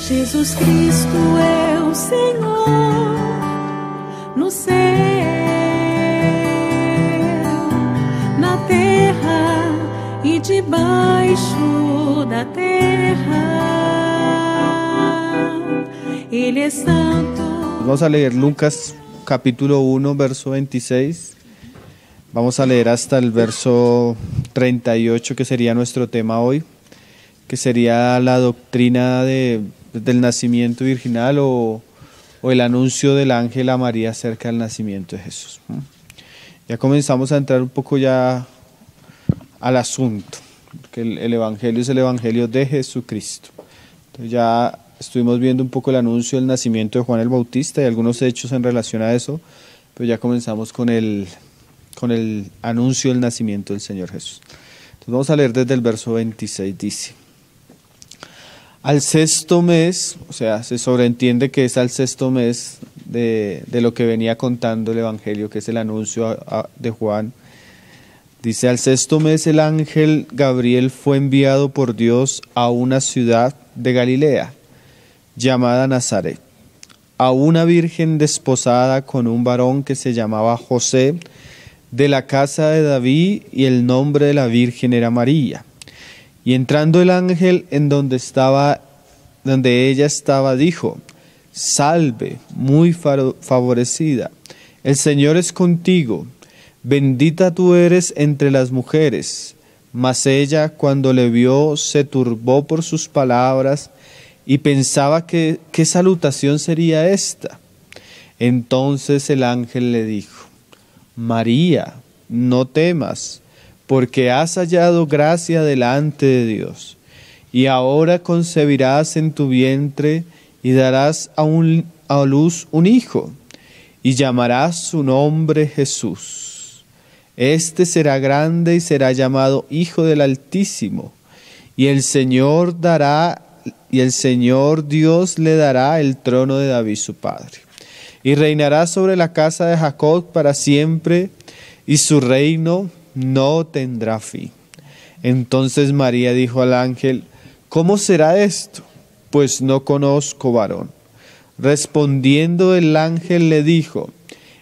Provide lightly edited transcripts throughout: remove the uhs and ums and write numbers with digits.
Jesus Cristo é o Senhor no céu, na terra e debaixo da terra. Ele é santo. Vamos a leer Lucas capítulo 1, verso 26. Vamos a leer hasta el verso 38, que sería nuestro tema hoy, que sería la doctrina del nacimiento virginal o el anuncio del ángel a María acerca del nacimiento de Jesús. Ya comenzamos a entrar un poco ya al asunto, porque el evangelio es el evangelio de Jesucristo. Entonces ya estuvimos viendo un poco el anuncio del nacimiento de Juan el Bautista y algunos hechos en relación a eso, pero ya comenzamos con el anuncio del nacimiento del Señor Jesús. Entonces vamos a leer desde el verso 26, dice: al sexto mes, o sea, se sobreentiende que es al sexto mes de lo que venía contando el Evangelio, que es el anuncio de Juan. Dice: al sexto mes el ángel Gabriel fue enviado por Dios a una ciudad de Galilea, llamada Nazaret, a una virgen desposada con un varón que se llamaba José, de la casa de David, y el nombre de la virgen era María. Y entrando el ángel en donde ella estaba, dijo: salve, muy favorecida, el Señor es contigo, bendita tú eres entre las mujeres. Mas ella, cuando le vio, se turbó por sus palabras y pensaba que qué salutación sería esta. Entonces el ángel le dijo: María, no temas, porque has hallado gracia delante de Dios, y ahora concebirás en tu vientre y darás a luz un hijo, y llamarás su nombre Jesús. Este será grande y será llamado Hijo del Altísimo, y el Señor Dios le dará el trono de David su padre, y reinará sobre la casa de Jacob para siempre, y su reino no tendrá fin. Entonces María dijo al ángel: ¿cómo será esto? Pues no conozco varón. Respondiendo el ángel le dijo: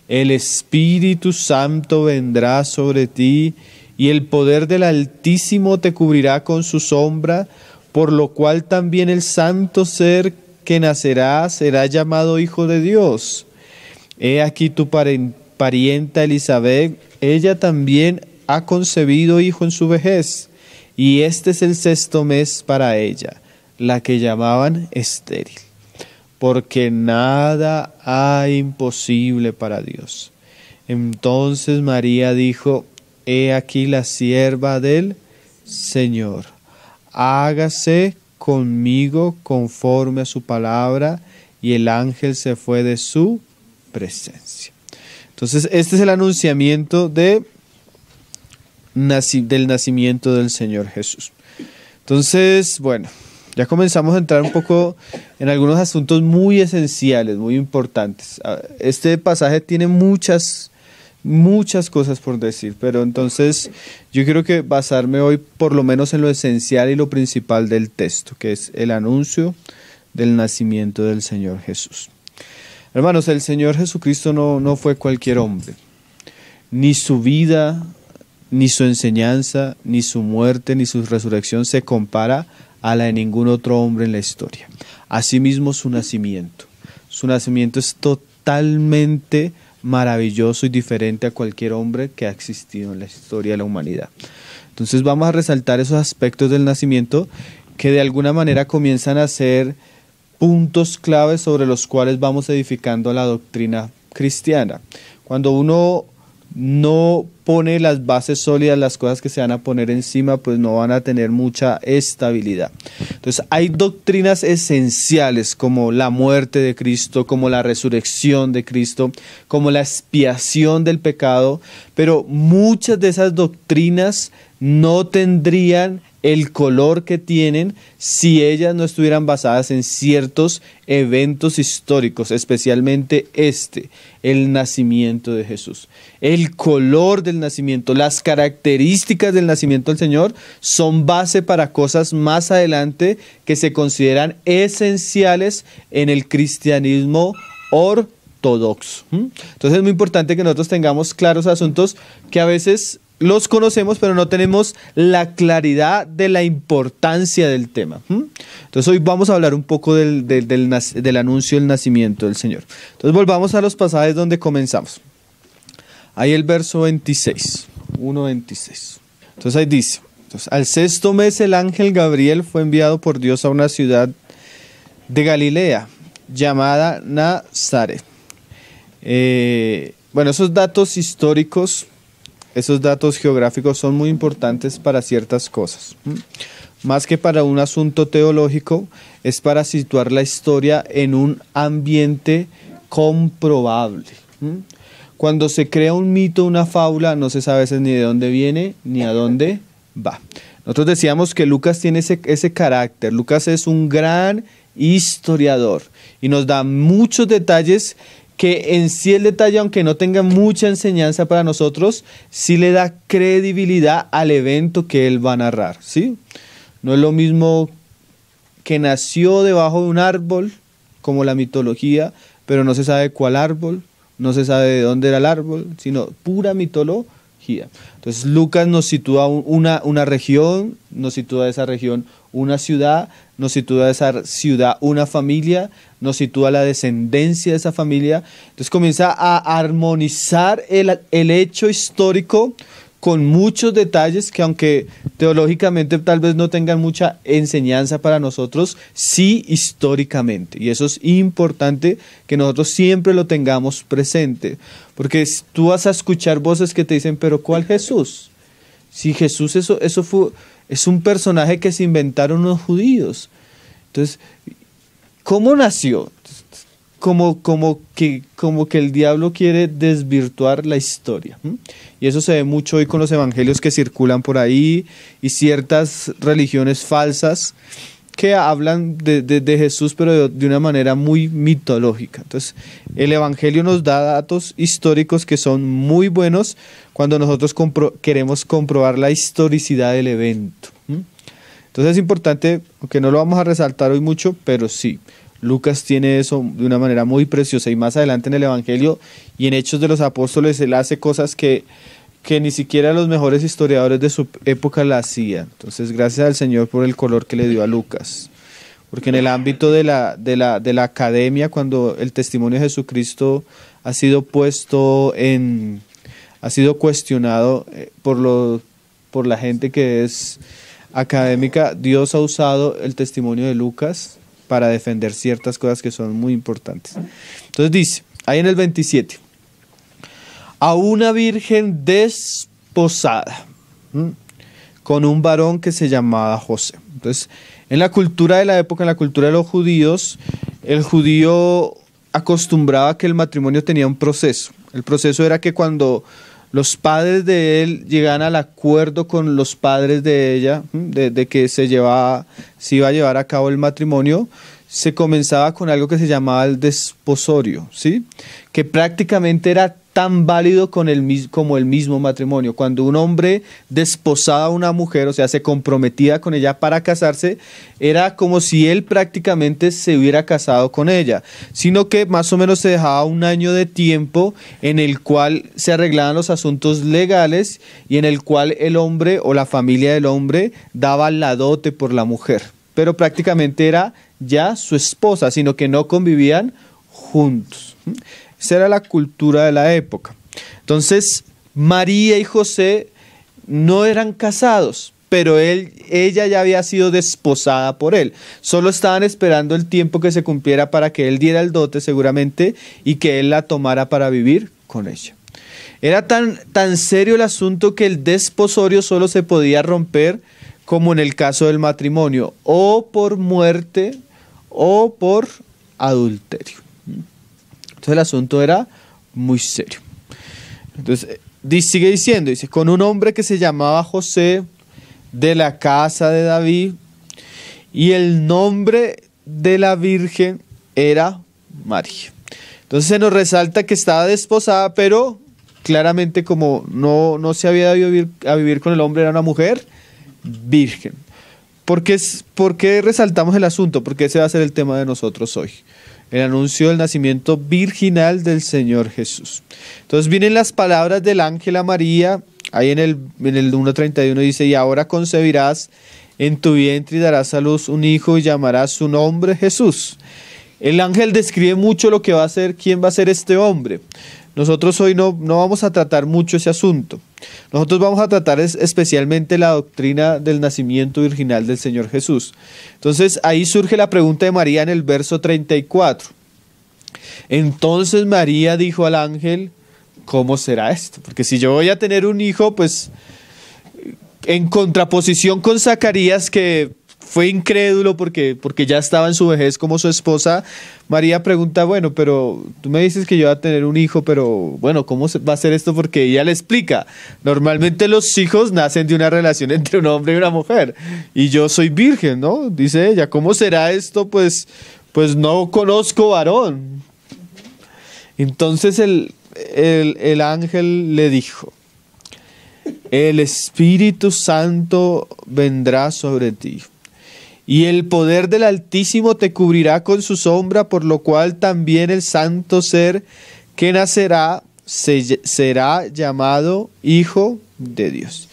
el Espíritu Santo vendrá sobre ti, y el poder del Altísimo te cubrirá con su sombra, por lo cual también el santo ser que nacerá será llamado Hijo de Dios. He aquí tu parienta Elizabeth, ella también ha concebido hijo en su vejez, y este es el sexto mes para ella, la que llamaban estéril, porque nada hay imposible para Dios. Entonces María dijo: he aquí la sierva del Señor, hágase conmigo conforme a su palabra. Y el ángel se fue de su presencia. Entonces este es el anunciamiento del nacimiento del Señor Jesús. Entonces, bueno, ya comenzamos a entrar un poco en algunos asuntos muy esenciales, muy importantes. Este pasaje tiene muchas cosas por decir, pero entonces yo quiero que basarme hoy por lo menos en lo esencial y lo principal del texto, que es el anuncio del nacimiento del Señor Jesús. Hermanos, el Señor Jesucristo no fue cualquier hombre. Ni su vida, ni su enseñanza, ni su muerte, ni su resurrección se compara a la de ningún otro hombre en la historia. Asimismo, su nacimiento. Su nacimiento es totalmente maravilloso y diferente a cualquier hombre que ha existido en la historia de la humanidad. Entonces vamos a resaltar esos aspectos del nacimiento que de alguna manera comienzan a ser puntos claves sobre los cuales vamos edificando la doctrina cristiana. Cuando uno no pone las bases sólidas, las cosas que se van a poner encima, pues no van a tener mucha estabilidad. Entonces hay doctrinas esenciales como la muerte de Cristo, como la resurrección de Cristo, como la expiación del pecado, pero muchas de esas doctrinas no tendrían el color que tienen si ellas no estuvieran basadas en ciertos eventos históricos, especialmente el nacimiento de Jesús. El color del nacimiento, las características del nacimiento del Señor son base para cosas más adelante que se consideran esenciales en el cristianismo ortodoxo. Entonces es muy importante que nosotros tengamos claros asuntos que a veces los conocemos, pero no tenemos la claridad de la importancia del tema. Entonces hoy vamos a hablar un poco del anuncio del nacimiento del Señor. Entonces volvamos a los pasajes donde comenzamos. Ahí el verso 26, 1:26. Entonces ahí dice, al sexto mes el ángel Gabriel fue enviado por Dios a una ciudad de Galilea llamada Nazaret. Bueno, esos datos históricos, esos datos geográficos son muy importantes para ciertas cosas. Más que para un asunto teológico, es para situar la historia en un ambiente comprobable. Cuando se crea un mito, una fábula, no se sabe a veces ni de dónde viene ni a dónde va. Nosotros decíamos que Lucas tiene ese carácter. Lucas es un gran historiador y nos da muchos detalles que en sí el detalle, aunque no tenga mucha enseñanza para nosotros, sí le da credibilidad al evento que él va a narrar, ¿sí? No es lo mismo que nació debajo de un árbol, como la mitología, pero no se sabe cuál árbol, no se sabe de dónde era el árbol, sino pura mitología. Entonces Lucas nos sitúa una región, nos sitúa esa región una ciudad, nos sitúa esa ciudad una familia, nos sitúa la descendencia de esa familia. Entonces comienza a armonizar el hecho histórico con muchos detalles que, aunque teológicamente tal vez no tengan mucha enseñanza para nosotros, sí históricamente. Y eso es importante que nosotros siempre lo tengamos presente. Porque tú vas a escuchar voces que te dicen, pero ¿cuál Jesús? Si Jesús es un personaje que se inventaron los judíos. Entonces, ¿cómo nació? Como que el diablo quiere desvirtuar la historia. Y eso se ve mucho hoy con los evangelios que circulan por ahí y ciertas religiones falsas que hablan de Jesús, pero de una manera muy mitológica. Entonces, el evangelio nos da datos históricos que son muy buenos cuando nosotros queremos comprobar la historicidad del evento. Entonces es importante, aunque no lo vamos a resaltar hoy mucho, pero sí, Lucas tiene eso de una manera muy preciosa, y más adelante en el Evangelio y en Hechos de los Apóstoles él hace cosas que ni siquiera los mejores historiadores de su época la hacían. Entonces gracias al Señor por el color que le dio a Lucas, porque en el ámbito de la academia, cuando el testimonio de Jesucristo ha sido cuestionado por la gente que es académica, Dios ha usado el testimonio de Lucas para defender ciertas cosas que son muy importantes. Entonces dice, ahí en el 27, a una virgen desposada con un varón que se llamaba José. Entonces, en la cultura de la época, en la cultura de los judíos, el judío acostumbraba que el matrimonio tenía un proceso. El proceso era que cuando los padres de él llegaban al acuerdo con los padres de ella, de que se iba a llevar a cabo el matrimonio, se comenzaba con algo que se llamaba el desposorio, ¿sí? Que prácticamente era tan válido como el mismo matrimonio. Cuando un hombre desposaba a una mujer, o sea, se comprometía con ella para casarse, era como si él prácticamente se hubiera casado con ella, sino que más o menos se dejaba un año de tiempo en el cual se arreglaban los asuntos legales y en el cual el hombre o la familia del hombre daba la dote por la mujer, pero prácticamente era ya su esposa, sino que no convivían juntos. Esa era la cultura de la época. Entonces, María y José no eran casados, pero ella ya había sido desposada por él. Solo estaban esperando el tiempo que se cumpliera para que él diera el dote seguramente y que él la tomara para vivir con ella. Era tan serio el asunto que el desposorio solo se podía romper, como en el caso del matrimonio, o por muerte o por adulterio. Entonces el asunto era muy serio. Entonces sigue diciendo, dice, con un hombre que se llamaba José, de la casa de David, y el nombre de la virgen era María. Entonces se nos resalta que estaba desposada, pero claramente como no se había ido a vivir con el hombre, era una mujer virgen. ¿Por qué resaltamos el asunto? Porque ese va a ser el tema de nosotros hoy. El anuncio del nacimiento virginal del Señor Jesús. Entonces vienen las palabras del ángel a María. Ahí en el 1:31 dice: y ahora concebirás en tu vientre y darás a luz un hijo y llamarás su nombre Jesús. El ángel describe mucho lo que va a ser, quién va a ser este hombre. Nosotros hoy no vamos a tratar mucho ese asunto. Nosotros vamos a tratar especialmente la doctrina del nacimiento virginal del Señor Jesús. Entonces ahí surge la pregunta de María en el verso 34. Entonces María dijo al ángel: ¿cómo será esto? Porque si yo voy a tener un hijo, pues en contraposición con Zacarías, que fue incrédulo porque ya estaba en su vejez como su esposa, María pregunta: bueno, pero tú me dices que yo voy a tener un hijo, pero bueno, ¿cómo va a ser esto? Porque ella le explica: normalmente los hijos nacen de una relación entre un hombre y una mujer, y yo soy virgen, ¿no? Dice ella, ¿cómo será esto? Pues no conozco varón. Entonces el ángel le dijo: el Espíritu Santo vendrá sobre ti, y el poder del Altísimo te cubrirá con su sombra, por lo cual también el santo ser que nacerá será llamado Hijo de Dios.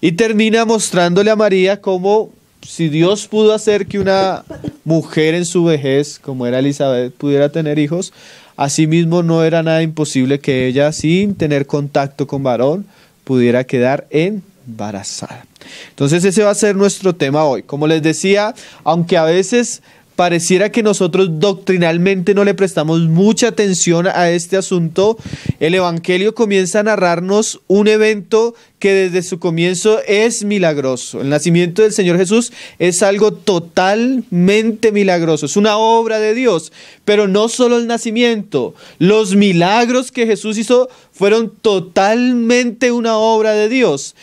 Y termina mostrándole a María cómo, si Dios pudo hacer que una mujer en su vejez, como era Elizabeth, pudiera tener hijos, asimismo no era nada imposible que ella, sin tener contacto con varón, pudiera quedar embarazada. Entonces ese va a ser nuestro tema hoy. Como les decía, aunque a veces pareciera que nosotros doctrinalmente no le prestamos mucha atención a este asunto, el Evangelio comienza a narrarnos un evento que desde su comienzo es milagroso. El nacimiento del Señor Jesús es algo totalmente milagroso, es una obra de Dios, pero no solo el nacimiento, los milagros que Jesús hizo fueron totalmente una obra de Dios.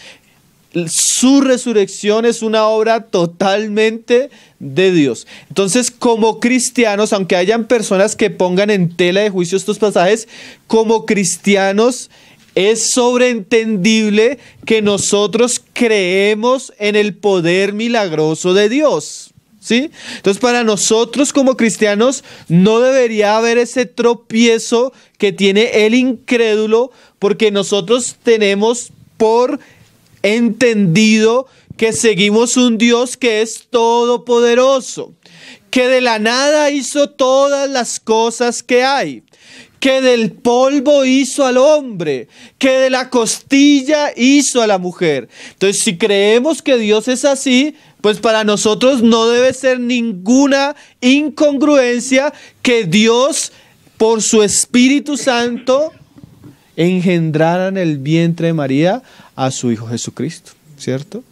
Su resurrección es una obra totalmente de Dios. Entonces, como cristianos, aunque hayan personas que pongan en tela de juicio estos pasajes, como cristianos es sobreentendible que nosotros creemos en el poder milagroso de Dios, ¿sí? Entonces, para nosotros como cristianos no debería haber ese tropiezo que tiene el incrédulo, porque nosotros tenemos por entendido que seguimos un Dios que es todopoderoso, que de la nada hizo todas las cosas que hay, que del polvo hizo al hombre, que de la costilla hizo a la mujer. Entonces, si creemos que Dios es así, pues para nosotros no debe ser ninguna incongruencia que Dios, por su Espíritu Santo, engendrara en el vientre de María a su Hijo Jesucristo, ¿cierto?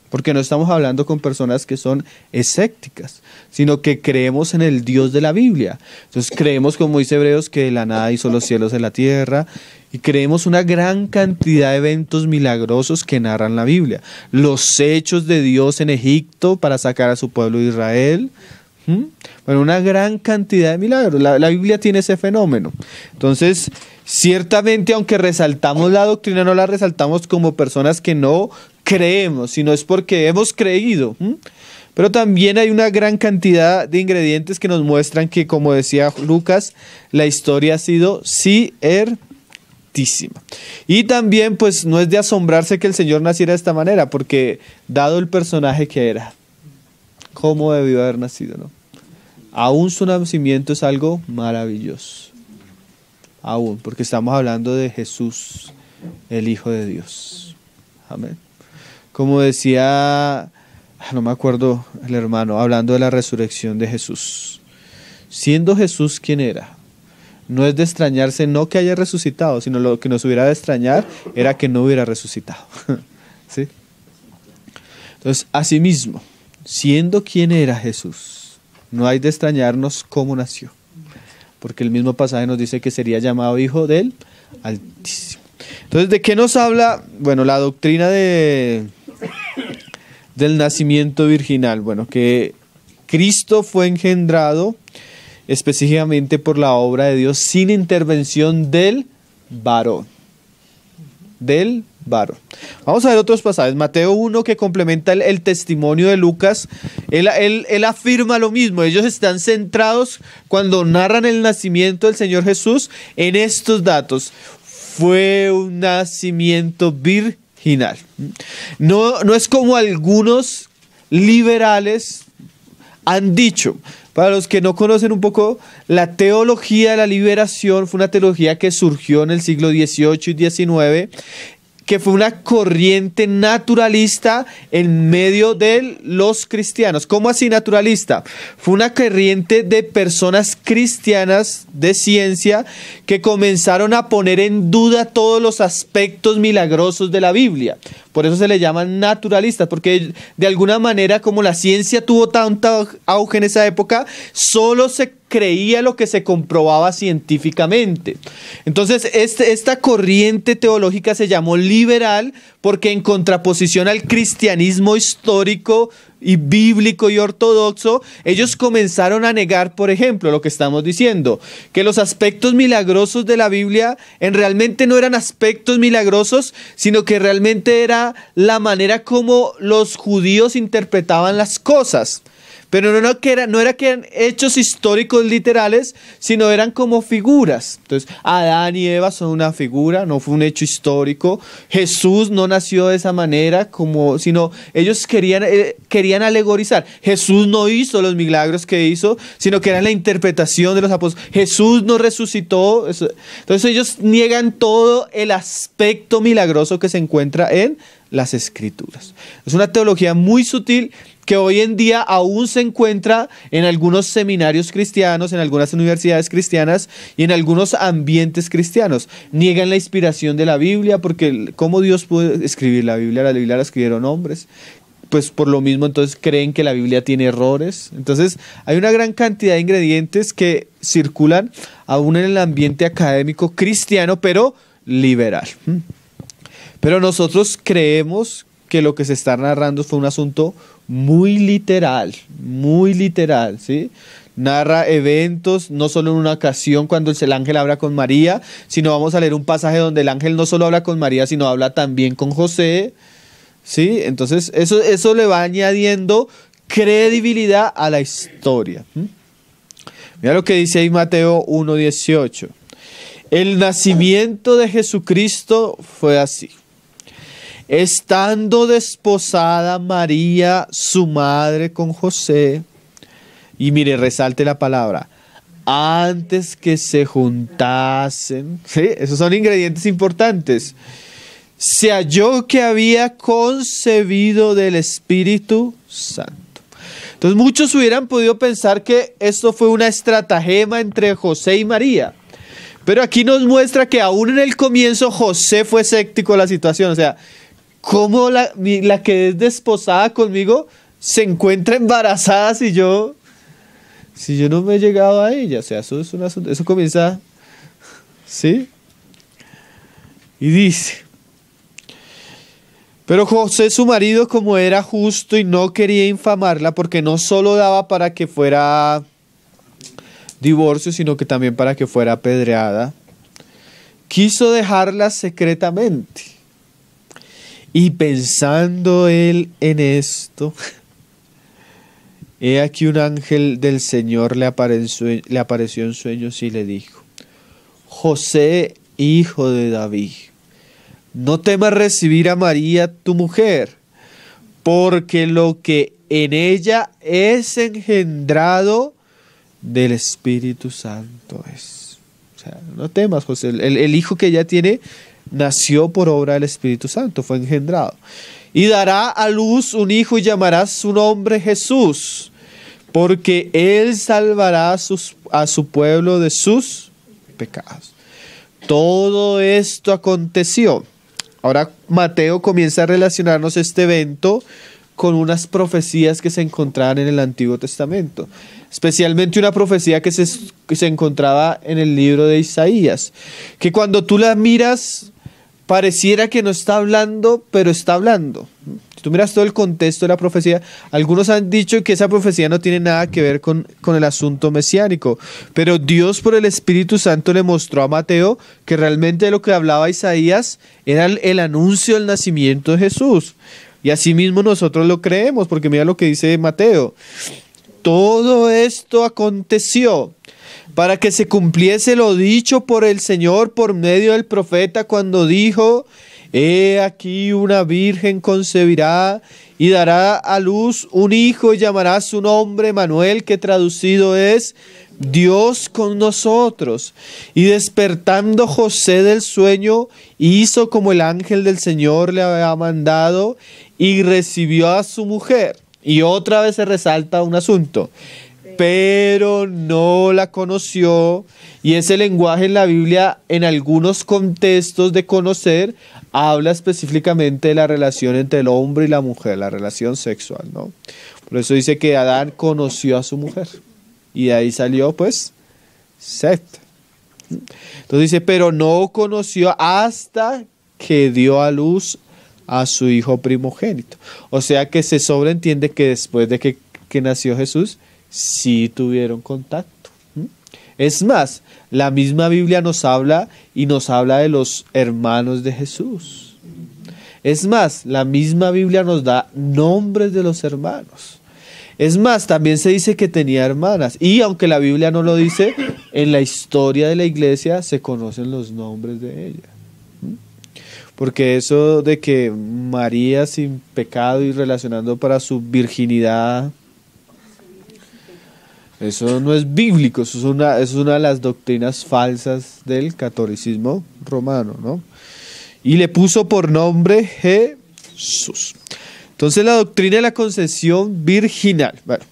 Porque no estamos hablando con personas que son escépticas, sino que creemos en el Dios de la Biblia. Entonces creemos, como dice Hebreos, que de la nada hizo los cielos y la tierra, y creemos una gran cantidad de eventos milagrosos que narran la Biblia. Los hechos de Dios en Egipto para sacar a su pueblo de Israel. Bueno, una gran cantidad de milagros. La Biblia tiene ese fenómeno. Entonces, ciertamente, aunque resaltamos la doctrina, no la resaltamos como personas que no creemos, sino es porque hemos creído. Pero también hay una gran cantidad de ingredientes que nos muestran que, como decía Lucas, la historia ha sido ciertísima. Y también, pues, no es de asombrarse que el Señor naciera de esta manera, porque dado el personaje que era, ¿cómo debió haber nacido, no? Aún su nacimiento es algo maravilloso. Aún, porque estamos hablando de Jesús, el Hijo de Dios. Amén. Como decía, no me acuerdo el hermano, hablando de la resurrección de Jesús. Siendo Jesús quien era, no es de extrañarse no que haya resucitado, sino lo que nos hubiera de extrañar era que no hubiera resucitado. ¿Sí? Entonces, asimismo, siendo quien era Jesús, no hay de extrañarnos cómo nació, porque el mismo pasaje nos dice que sería llamado Hijo del Altísimo. Entonces, ¿de qué nos habla? Bueno, la doctrina de del nacimiento virginal? Bueno, que Cristo fue engendrado específicamente por la obra de Dios sin intervención del varón. Del varón. Vamos a ver otros pasajes. Mateo 1, que complementa el testimonio de Lucas, él afirma lo mismo. Ellos están centrados cuando narran el nacimiento del Señor Jesús en estos datos. Fue un nacimiento virginal. No es como algunos liberales han dicho. Para los que no conocen un poco, la teología de la liberación fue una teología que surgió en el siglo XVIII y XIX, que fue una corriente naturalista en medio de los cristianos. ¿Cómo así naturalista? Fue una corriente de personas cristianas de ciencia que comenzaron a poner en duda todos los aspectos milagrosos de la Biblia. Por eso se le llaman naturalistas, porque de alguna manera, como la ciencia tuvo tanto auge en esa época, solo se creía lo que se comprobaba científicamente. Entonces, esta corriente teológica se llamó liberal porque en contraposición al cristianismo histórico y bíblico y ortodoxo, ellos comenzaron a negar, por ejemplo, lo que estamos diciendo, que los aspectos milagrosos de la Biblia realmente no eran aspectos milagrosos, sino que realmente era la manera como los judíos interpretaban las cosas. Pero no era que eran hechos históricos literales, sino eran como figuras. Entonces, Adán y Eva son una figura, no fue un hecho histórico. Jesús no nació de esa manera, sino ellos querían alegorizar. Jesús no hizo los milagros que hizo, sino que era la interpretación de los apóstoles. Jesús no resucitó. Entonces ellos niegan todo el aspecto milagroso que se encuentra en las Escrituras. Es una teología muy sutil que hoy en día aún se encuentra en algunos seminarios cristianos, en algunas universidades cristianas y en algunos ambientes cristianos. Niegan la inspiración de la Biblia porque ¿cómo Dios pudo escribir la Biblia? La Biblia la escribieron hombres. Pues por lo mismo entonces creen que la Biblia tiene errores. Entonces hay una gran cantidad de ingredientes que circulan aún en el ambiente académico cristiano, pero liberal. Pero nosotros creemos que lo que se está narrando fue un asunto muy literal, ¿sí? Narra eventos, no solo en una ocasión cuando el ángel habla con María, sino vamos a leer un pasaje donde el ángel no solo habla con María, sino habla también con José, ¿sí? Entonces eso le va añadiendo credibilidad a la historia. Mira lo que dice ahí Mateo 1:18. El nacimiento de Jesucristo fue así. Estando desposada María, su madre, con José, y mire, resalte la palabra, antes que se juntasen, ¿sí? Esos son ingredientes importantes, se halló que había concebido del Espíritu Santo. Entonces muchos hubieran podido pensar que esto fue una estratagema entre José y María, pero aquí nos muestra que aún en el comienzo José fue escéptico de la situación, o sea, ¿cómo la que es desposada conmigo se encuentra embarazada si yo no me he llegado a ella? O sea, eso comienza, ¿sí? Y dice, pero José, su marido, como era justo y no quería infamarla, porque no solo daba para que fuera divorcio, sino que también para que fuera apedreada, quiso dejarla secretamente. Y pensando él en esto, he aquí un ángel del Señor le apareció en sueños y le dijo, José, hijo de David, no temas recibir a María tu mujer, porque lo que en ella es engendrado del Espíritu Santo es. O sea, no temas, José, el hijo que ella tiene nació por obra del Espíritu Santo, fue engendrado. Y dará a luz un hijo y llamará su nombre Jesús, porque él salvará a su pueblo de sus pecados. Todo esto aconteció. Ahora Mateo comienza a relacionarnos este evento con unas profecías que se encontraban en el Antiguo Testamento. Especialmente una profecía que se encontraba en el libro de Isaías, que cuando tú la miras pareciera que no está hablando, pero está hablando. tú miras todo el contexto de la profecía, algunos han dicho que esa profecía no tiene nada que ver con el asunto mesiánico, pero Dios por el Espíritu Santo le mostró a Mateo que realmente lo que hablaba Isaías era el anuncio del nacimiento de Jesús. Y asimismo nosotros lo creemos, porque mira lo que dice Mateo. Todo esto aconteció para que se cumpliese lo dicho por el Señor por medio del profeta cuando dijo: He aquí una virgen concebirá y dará a luz un hijo y llamará su nombre Emmanuel, que traducido es Dios con nosotros. Y despertando José del sueño, hizo como el ángel del Señor le había mandado y recibió a su mujer. Y otra vez se resalta un asunto. Pero no la conoció, y ese lenguaje en la Biblia, en algunos contextos de conocer, habla específicamente de la relación entre el hombre y la mujer, la relación sexual, ¿no? Por eso dice que Adán conoció a su mujer, y de ahí salió, pues, Set. Entonces dice, pero no conoció hasta que dio a luz a su hijo primogénito. O sea que se sobreentiende que después de que nació Jesús, sí tuvieron contacto. Es más, la misma Biblia nos habla de los hermanos de Jesús. Es más, la misma Biblia nos da nombres de los hermanos. Es más, también se dice que tenía hermanas. Y aunque la Biblia no lo dice, en la historia de la iglesia se conocen los nombres de ella. Porque eso de que María sin pecado y relacionando para su virginidad, eso no es bíblico, eso es una de las doctrinas falsas del catolicismo romano, ¿no? Y le puso por nombre Jesús. Entonces la doctrina de la concepción virginal, bueno,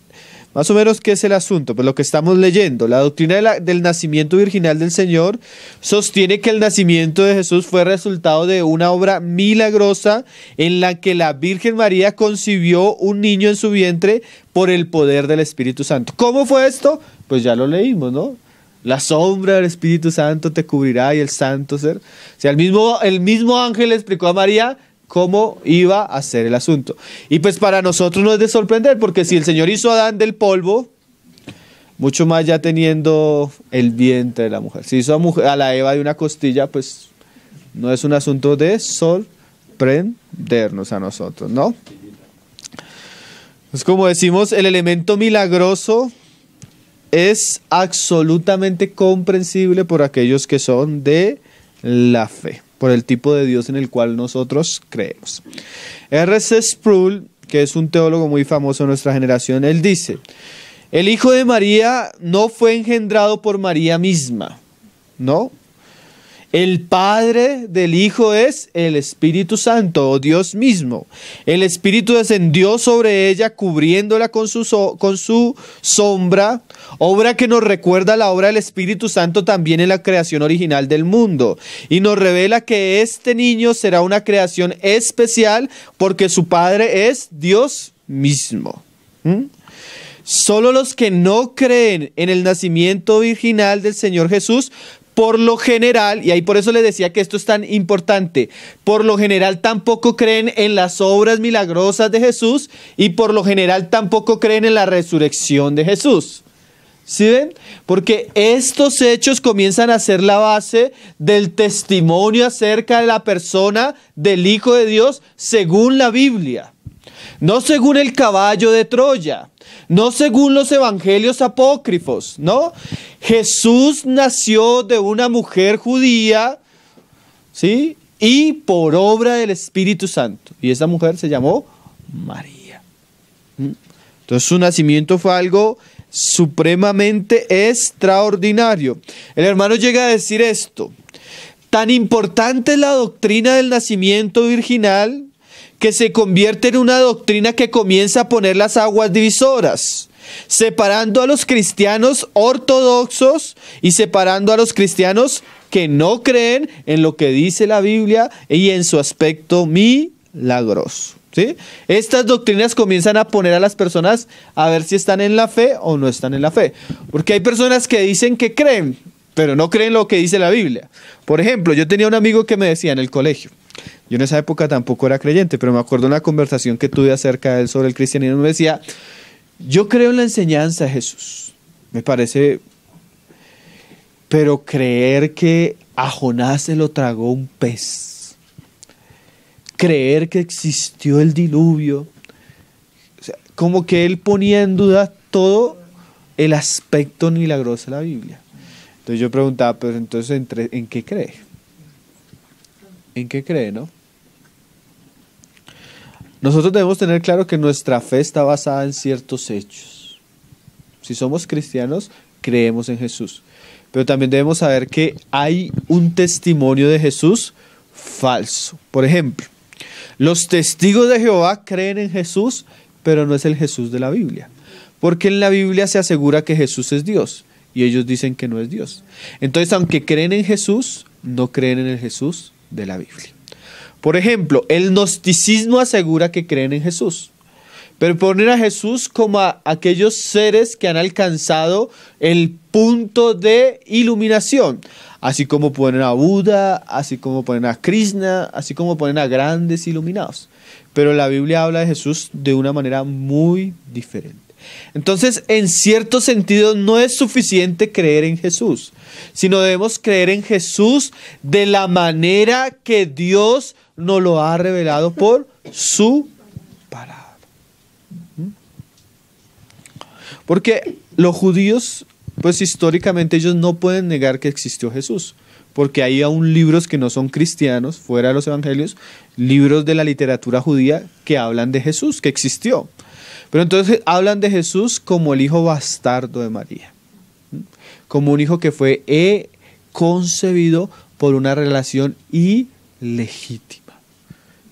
más o menos qué es el asunto, pues lo que estamos leyendo, la doctrina del nacimiento virginal del Señor sostiene que el nacimiento de Jesús fue resultado de una obra milagrosa en la que la Virgen María concibió un niño en su vientre por el poder del Espíritu Santo. ¿Cómo fue esto? Pues ya lo leímos, ¿no? La sombra del Espíritu Santo te cubrirá y el santo ser. O sea, el mismo ángel le explicó a María cómo iba a ser el asunto. Y pues para nosotros no es de sorprender, porque si el Señor hizo a Adán del polvo, mucho más ya teniendo el vientre de la mujer. Si hizo a la Eva de una costilla, pues no es un asunto de sorprendernos a nosotros, ¿no? Pues como decimos, el elemento milagroso es absolutamente comprensible por aquellos que son de la fe, por el tipo de Dios en el cual nosotros creemos. R.C. Sproul, que es un teólogo muy famoso de nuestra generación, él dice: el Hijo de María no fue engendrado por María misma, ¿no? El Padre del Hijo es el Espíritu Santo, o Dios mismo. El Espíritu descendió sobre ella, cubriéndola con su sombra, obra que nos recuerda la obra del Espíritu Santo también en la creación original del mundo. Y nos revela que este niño será una creación especial porque su Padre es Dios mismo. Solo los que no creen en el nacimiento virginal del Señor Jesús, por lo general, y ahí por eso les decía que esto es tan importante, por lo general tampoco creen en las obras milagrosas de Jesús y por lo general tampoco creen en la resurrección de Jesús. ¿Sí ven? Porque estos hechos comienzan a ser la base del testimonio acerca de la persona del Hijo de Dios según la Biblia. No según el caballo de Troya, no según los evangelios apócrifos, ¿no? Jesús nació de una mujer judía, ¿sí? Y por obra del Espíritu Santo. Y esa mujer se llamó María. Entonces su nacimiento fue algo supremamente extraordinario. El hermano llega a decir esto: tan importante es la doctrina del nacimiento virginal que se convierte en una doctrina que comienza a poner las aguas divisoras, separando a los cristianos ortodoxos y separando a los cristianos que no creen en lo que dice la Biblia y en su aspecto milagroso. ¿Sí? Estas doctrinas comienzan a poner a las personas a ver si están en la fe o no están en la fe. Porque hay personas que dicen que creen, pero no creen lo que dice la Biblia. Por ejemplo, yo tenía un amigo que me decía en el colegio: Yo en esa época tampoco era creyente, pero me acuerdo de una conversación que tuve acerca de él sobre el cristianismo. Me decía, yo creo en la enseñanza de Jesús, me parece, pero creer que a Jonás se lo tragó un pez, creer que existió el diluvio, o sea, como que él ponía en duda todo el aspecto milagroso de la Biblia. Entonces yo preguntaba, pero entonces, ¿en qué cree? ¿En qué cree, no? Nosotros debemos tener claro que nuestra fe está basada en ciertos hechos. Si somos cristianos, creemos en Jesús. Pero también debemos saber que hay un testimonio de Jesús falso. Por ejemplo, los testigos de Jehová creen en Jesús, pero no es el Jesús de la Biblia. Porque en la Biblia se asegura que Jesús es Dios y ellos dicen que no es Dios. Entonces, aunque creen en Jesús, no creen en el Jesús de la Biblia. Por ejemplo, el gnosticismo asegura que creen en Jesús, pero ponen a Jesús como a aquellos seres que han alcanzado el punto de iluminación, así como ponen a Buda, así como ponen a Krishna, así como ponen a grandes iluminados. Pero la Biblia habla de Jesús de una manera muy diferente. Entonces, en cierto sentido, no es suficiente creer en Jesús, sino debemos creer en Jesús de la manera que Dios nos lo ha revelado por su palabra. Porque los judíos, pues históricamente ellos no pueden negar que existió Jesús, porque hay aún libros que no son cristianos, fuera de los evangelios, libros de la literatura judía que hablan de Jesús, que existió. Pero entonces hablan de Jesús como el hijo bastardo de María, como un hijo que fue concebido por una relación ilegítima.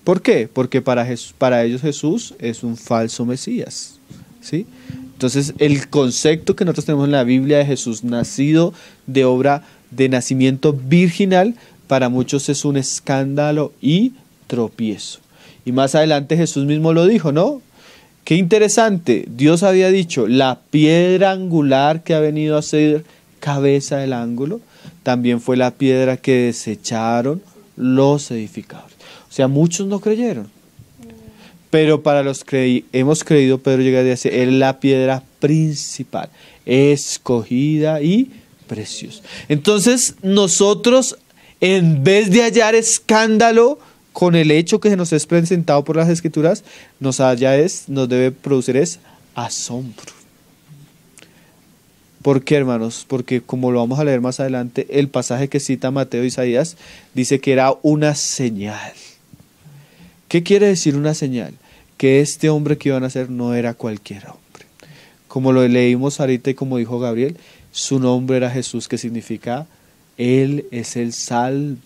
¿Por qué? Porque para ellos Jesús es un falso Mesías, ¿sí? Entonces el concepto que nosotros tenemos en la Biblia de Jesús nacido de obra de nacimiento virginal, para muchos es un escándalo y tropiezo. Y más adelante Jesús mismo lo dijo, ¿no? Qué interesante, Dios había dicho, la piedra angular que ha venido a ser cabeza del ángulo, también fue la piedra que desecharon los edificadores. O sea, muchos no creyeron. Pero para los que hemos creído, Pedro llega a decir, es la piedra principal, escogida y preciosa. Entonces, nosotros, en vez de hallar escándalo con el hecho que se nos es presentado por las Escrituras, nos debe producir asombro. ¿Por qué, hermanos? Porque como lo vamos a leer más adelante, el pasaje que cita Mateo e Isaías dice que era una señal. ¿Qué quiere decir una señal? Que este hombre que iban a nacer no era cualquier hombre. Como lo leímos ahorita y como dijo Gabriel, su nombre era Jesús, que significa Él es el Salvador.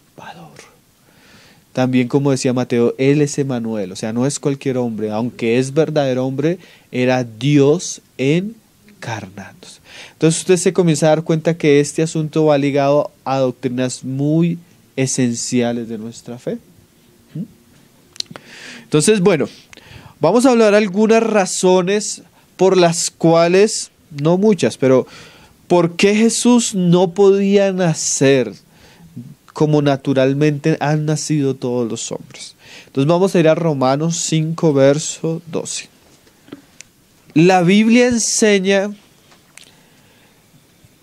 También, como decía Mateo, Él es Emanuel, o sea, no es cualquier hombre, aunque es verdadero hombre, era Dios encarnándose. Entonces usted se comienza a dar cuenta que este asunto va ligado a doctrinas muy esenciales de nuestra fe. Entonces, bueno, vamos a hablar algunas razones por las cuales, no muchas, pero ¿por qué Jesús no podía nacer como naturalmente han nacido todos los hombres? Entonces vamos a ir a Romanos 5, verso 12. La Biblia enseña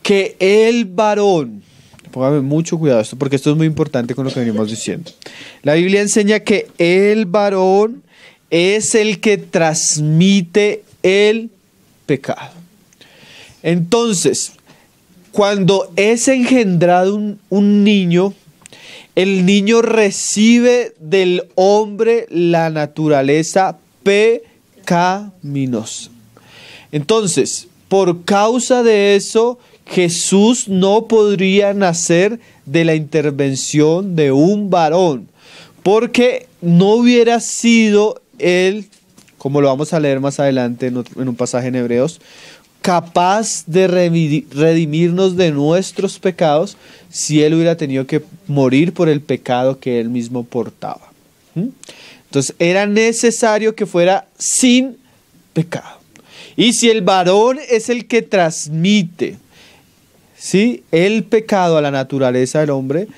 que el varón, póngame mucho cuidado esto, porque esto es muy importante con lo que venimos diciendo. La Biblia enseña que el varón es el que transmite el pecado. Entonces, cuando es engendrado un niño, el niño recibe del hombre la naturaleza pecaminosa. Entonces, por causa de eso, Jesús no podría nacer de la intervención de un varón, porque no hubiera sido él, como lo vamos a leer más adelante en un pasaje en Hebreos, capaz de redimirnos de nuestros pecados si él hubiera tenido que morir por el pecado que él mismo portaba. Entonces era necesario que fuera sin pecado. Y si el varón es el que transmite, ¿sí?, el pecado a la naturaleza del hombre,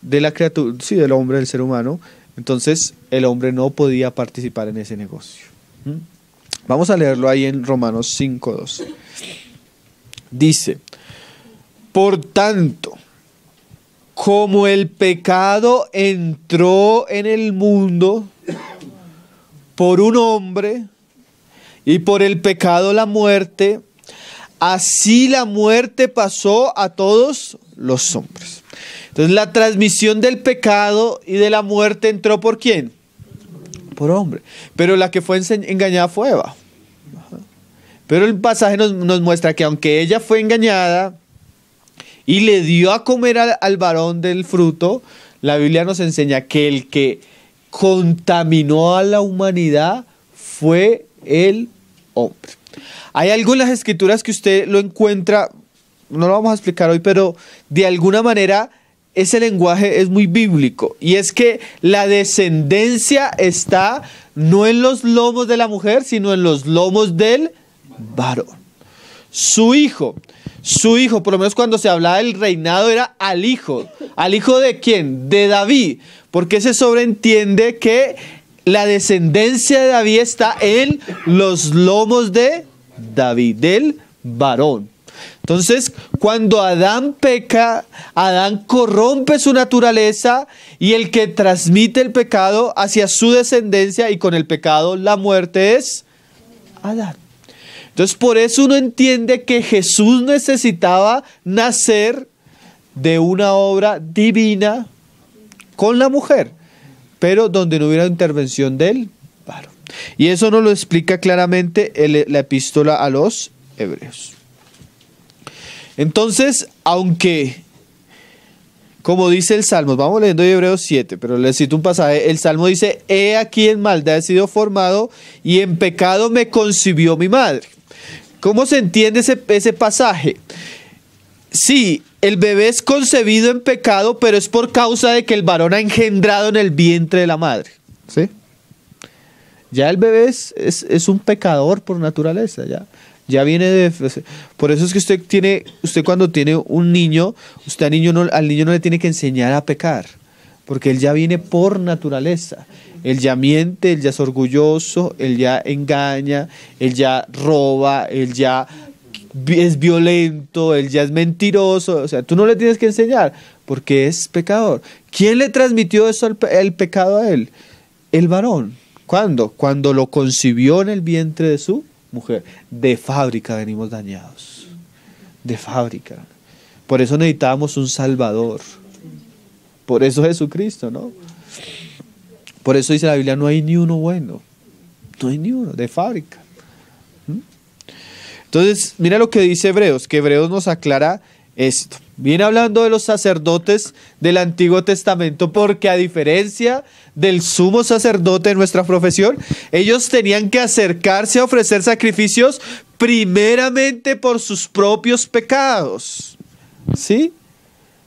de la criatura, sí, del hombre, del ser humano, Entonces el hombre no podía participar en ese negocio. Vamos a leerlo ahí en Romanos 5:12. Dice: por tanto, como el pecado entró en el mundo por un hombre, y por el pecado la muerte, así la muerte pasó a todos los hombres. Entonces la transmisión del pecado y de la muerte entró ¿por quién? Por hombre. Pero la que fue engañada fue Eva. Pero el pasaje nos muestra que aunque ella fue engañada y le dio a comer al varón del fruto, la Biblia nos enseña que el que contaminó a la humanidad fue el hombre. Hay algo en las escrituras que usted lo encuentra, no lo vamos a explicar hoy, pero de alguna manera ese lenguaje es muy bíblico, y es que la descendencia está no en los lomos de la mujer, sino en los lomos del varón. Su hijo, por lo menos cuando se hablaba del reinado, era al hijo ¿de quién? De David, porque se sobreentiende que la descendencia de David está en los lomos de David, del varón. Entonces, cuando Adán peca, Adán corrompe su naturaleza, y el que transmite el pecado hacia su descendencia, y con el pecado la muerte, es Adán. Entonces, por eso uno entiende que Jesús necesitaba nacer de una obra divina con la mujer, pero donde no hubiera intervención del varón. Y eso nos lo explica claramente la epístola a los Hebreos. Entonces, aunque, como dice el Salmo, vamos leyendo de Hebreos 7, pero les cito un pasaje, el Salmo dice: he aquí en maldad he sido formado, y en pecado me concibió mi madre. ¿Cómo se entiende ese pasaje? Sí, el bebé es concebido en pecado, pero es por causa de que el varón ha engendrado en el vientre de la madre. ¿Sí? Ya el bebé es un pecador por naturaleza, ya viene de... Por eso es que usted cuando tiene un niño, usted al niño no le tiene que enseñar a pecar, porque él ya viene por naturaleza. Él ya miente, él ya es orgulloso, él ya engaña, él ya roba, él ya es violento, él ya es mentiroso. O sea, tú no le tienes que enseñar, porque es pecador. ¿Quién le transmitió el pecado a él? El varón. ¿Cuándo? Cuando lo concibió en el vientre de su mujer. De fábrica venimos dañados. De fábrica. Por eso necesitábamos un Salvador. Por eso Jesucristo, ¿no? Por eso dice la Biblia: no hay ni uno bueno. No hay ni uno, de fábrica. Entonces, mira lo que dice Hebreos, que Hebreos nos aclara esto. Viene hablando de los sacerdotes del Antiguo Testamento, porque a diferencia del sumo sacerdote de nuestra profesión, ellos tenían que acercarse a ofrecer sacrificios primeramente por sus propios pecados. ¿Sí?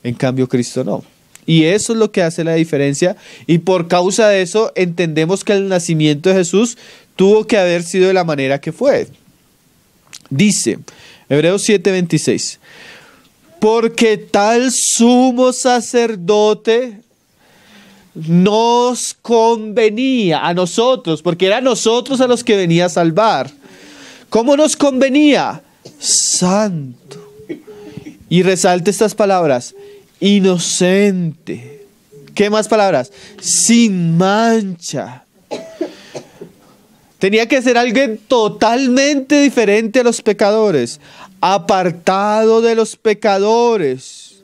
En cambio, Cristo no. Y eso es lo que hace la diferencia, y por causa de eso entendemos que el nacimiento de Jesús tuvo que haber sido de la manera que fue. Dice Hebreos 7:26: porque tal sumo sacerdote nos convenía a nosotros, porque era a nosotros a los que venía a salvar. ¿Cómo nos convenía? Santo. Y resalte estas palabras: inocente. ¿Qué más palabras? Sin mancha. Tenía que ser alguien totalmente diferente a los pecadores, apartado de los pecadores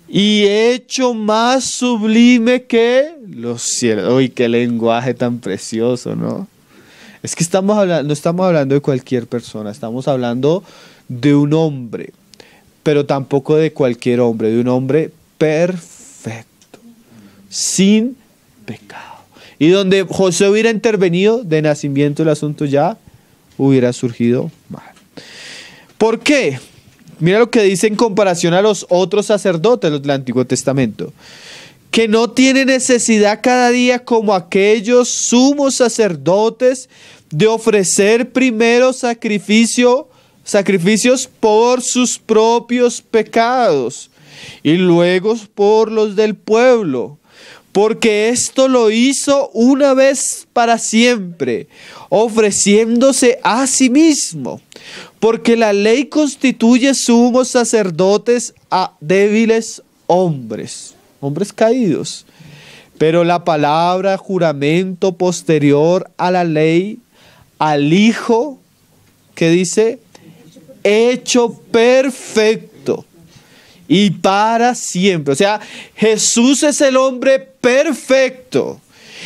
y hecho más sublime que los cielos. Uy, qué lenguaje tan precioso, ¿no? Es que no estamos hablando de cualquier persona, estamos hablando de un hombre, pero tampoco de cualquier hombre, de un hombre perfecto, sin pecado. Y donde José hubiera intervenido de nacimiento, el asunto ya hubiera surgido mal. ¿Por qué? Mira lo que dice en comparación a los otros sacerdotes del Antiguo Testamento: que no tiene necesidad cada día, como aquellos sumos sacerdotes, de ofrecer primero sacrificios por sus propios pecados y luego por los del pueblo, porque esto lo hizo una vez para siempre, ofreciéndose a sí mismo, porque la ley constituye sumos sacerdotes a débiles hombres caídos. Pero la palabra juramento posterior a la ley, al Hijo, que dice, hecho perfecto y para siempre. O sea, Jesús es el hombre perfecto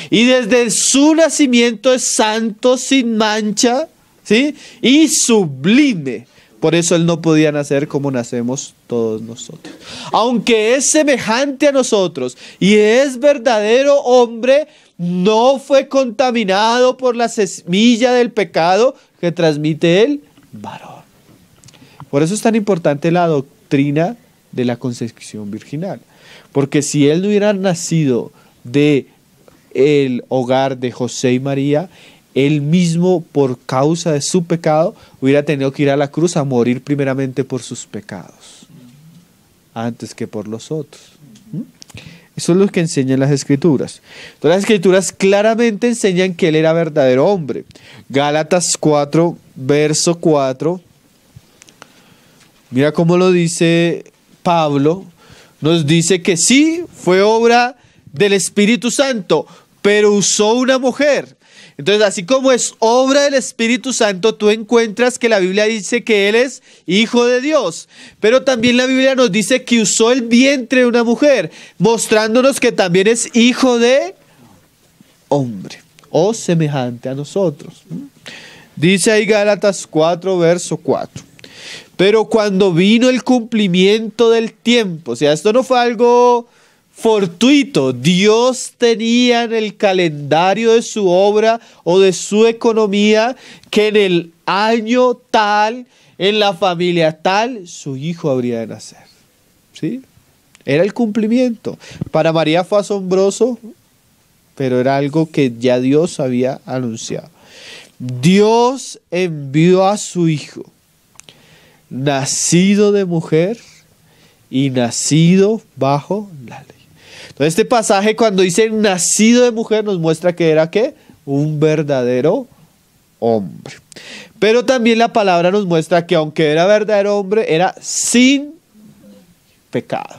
y desde su nacimiento es santo, sin mancha, ¿sí? Y sublime. Por eso Él no podía nacer como nacemos todos nosotros. Aunque es semejante a nosotros y es verdadero hombre, no fue contaminado por la semilla del pecado que transmite el varón. Por eso es tan importante la doctrina de la concepción virginal. Porque si Él no hubiera nacido del hogar de José y María, Él mismo, por causa de su pecado, hubiera tenido que ir a la cruz a morir primeramente por sus pecados, antes que por los otros. Eso es lo que enseñan las Escrituras. Entonces, las Escrituras claramente enseñan que Él era verdadero hombre. Gálatas 4, verso 4. Mira cómo lo dice Pablo. Nos dice que sí, fue obra del Espíritu Santo, pero usó una mujer. Entonces, así como es obra del Espíritu Santo, tú encuentras que la Biblia dice que Él es Hijo de Dios. Pero también la Biblia nos dice que usó el vientre de una mujer, mostrándonos que también es Hijo de hombre, o semejante a nosotros. Dice ahí Gálatas 4, verso 4. Pero cuando vino el cumplimiento del tiempo, o sea, esto no fue algo fortuito, Dios tenía en el calendario de su obra o de su economía que en el año tal, en la familia tal, su hijo habría de nacer. ¿Sí? Era el cumplimiento. Para María fue asombroso, pero era algo que ya Dios había anunciado. Dios envió a su hijo, nacido de mujer y nacido bajo la ley. Entonces, este pasaje, cuando dice nacido de mujer, nos muestra que era ¿qué? Un verdadero hombre. Pero también la palabra nos muestra que aunque era verdadero hombre, era sin pecado.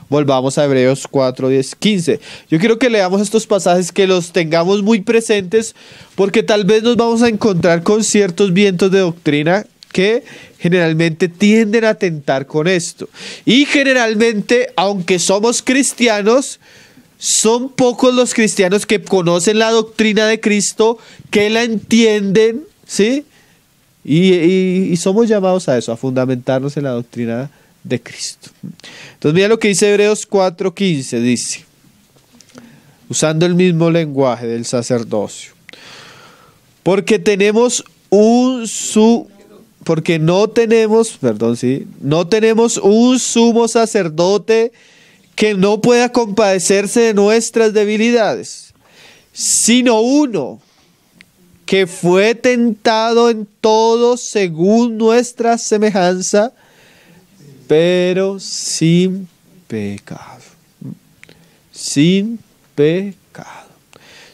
Volvamos a Hebreos 4, 10, 15. Yo quiero que leamos estos pasajes, que los tengamos muy presentes, porque tal vez nos vamos a encontrar con ciertos vientos de doctrina que generalmente tienden a atentar con esto. Y generalmente, aunque somos cristianos, son pocos los cristianos que conocen la doctrina de Cristo, que la entienden, ¿sí? Y somos llamados a eso, a fundamentarnos en la doctrina de Cristo. Entonces mira lo que dice Hebreos 4:15, dice, usando el mismo lenguaje del sacerdocio, porque no tenemos un sumo sacerdote que no pueda compadecerse de nuestras debilidades, sino uno que fue tentado en todo según nuestra semejanza, pero sin pecado. Sin pecado.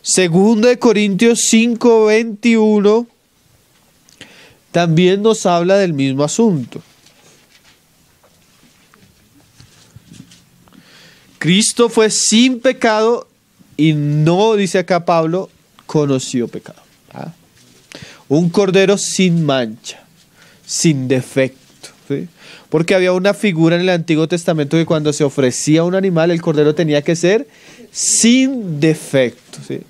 Segunda de Corintios 5:21 también nos habla del mismo asunto. Cristo fue sin pecado y no, dice acá Pablo, conoció pecado. ¿Ah? Un cordero sin mancha, sin defecto. ¿Sí? Porque había una figura en el Antiguo Testamento que cuando se ofrecía un animal, el cordero tenía que ser sin defecto. ¿Sí?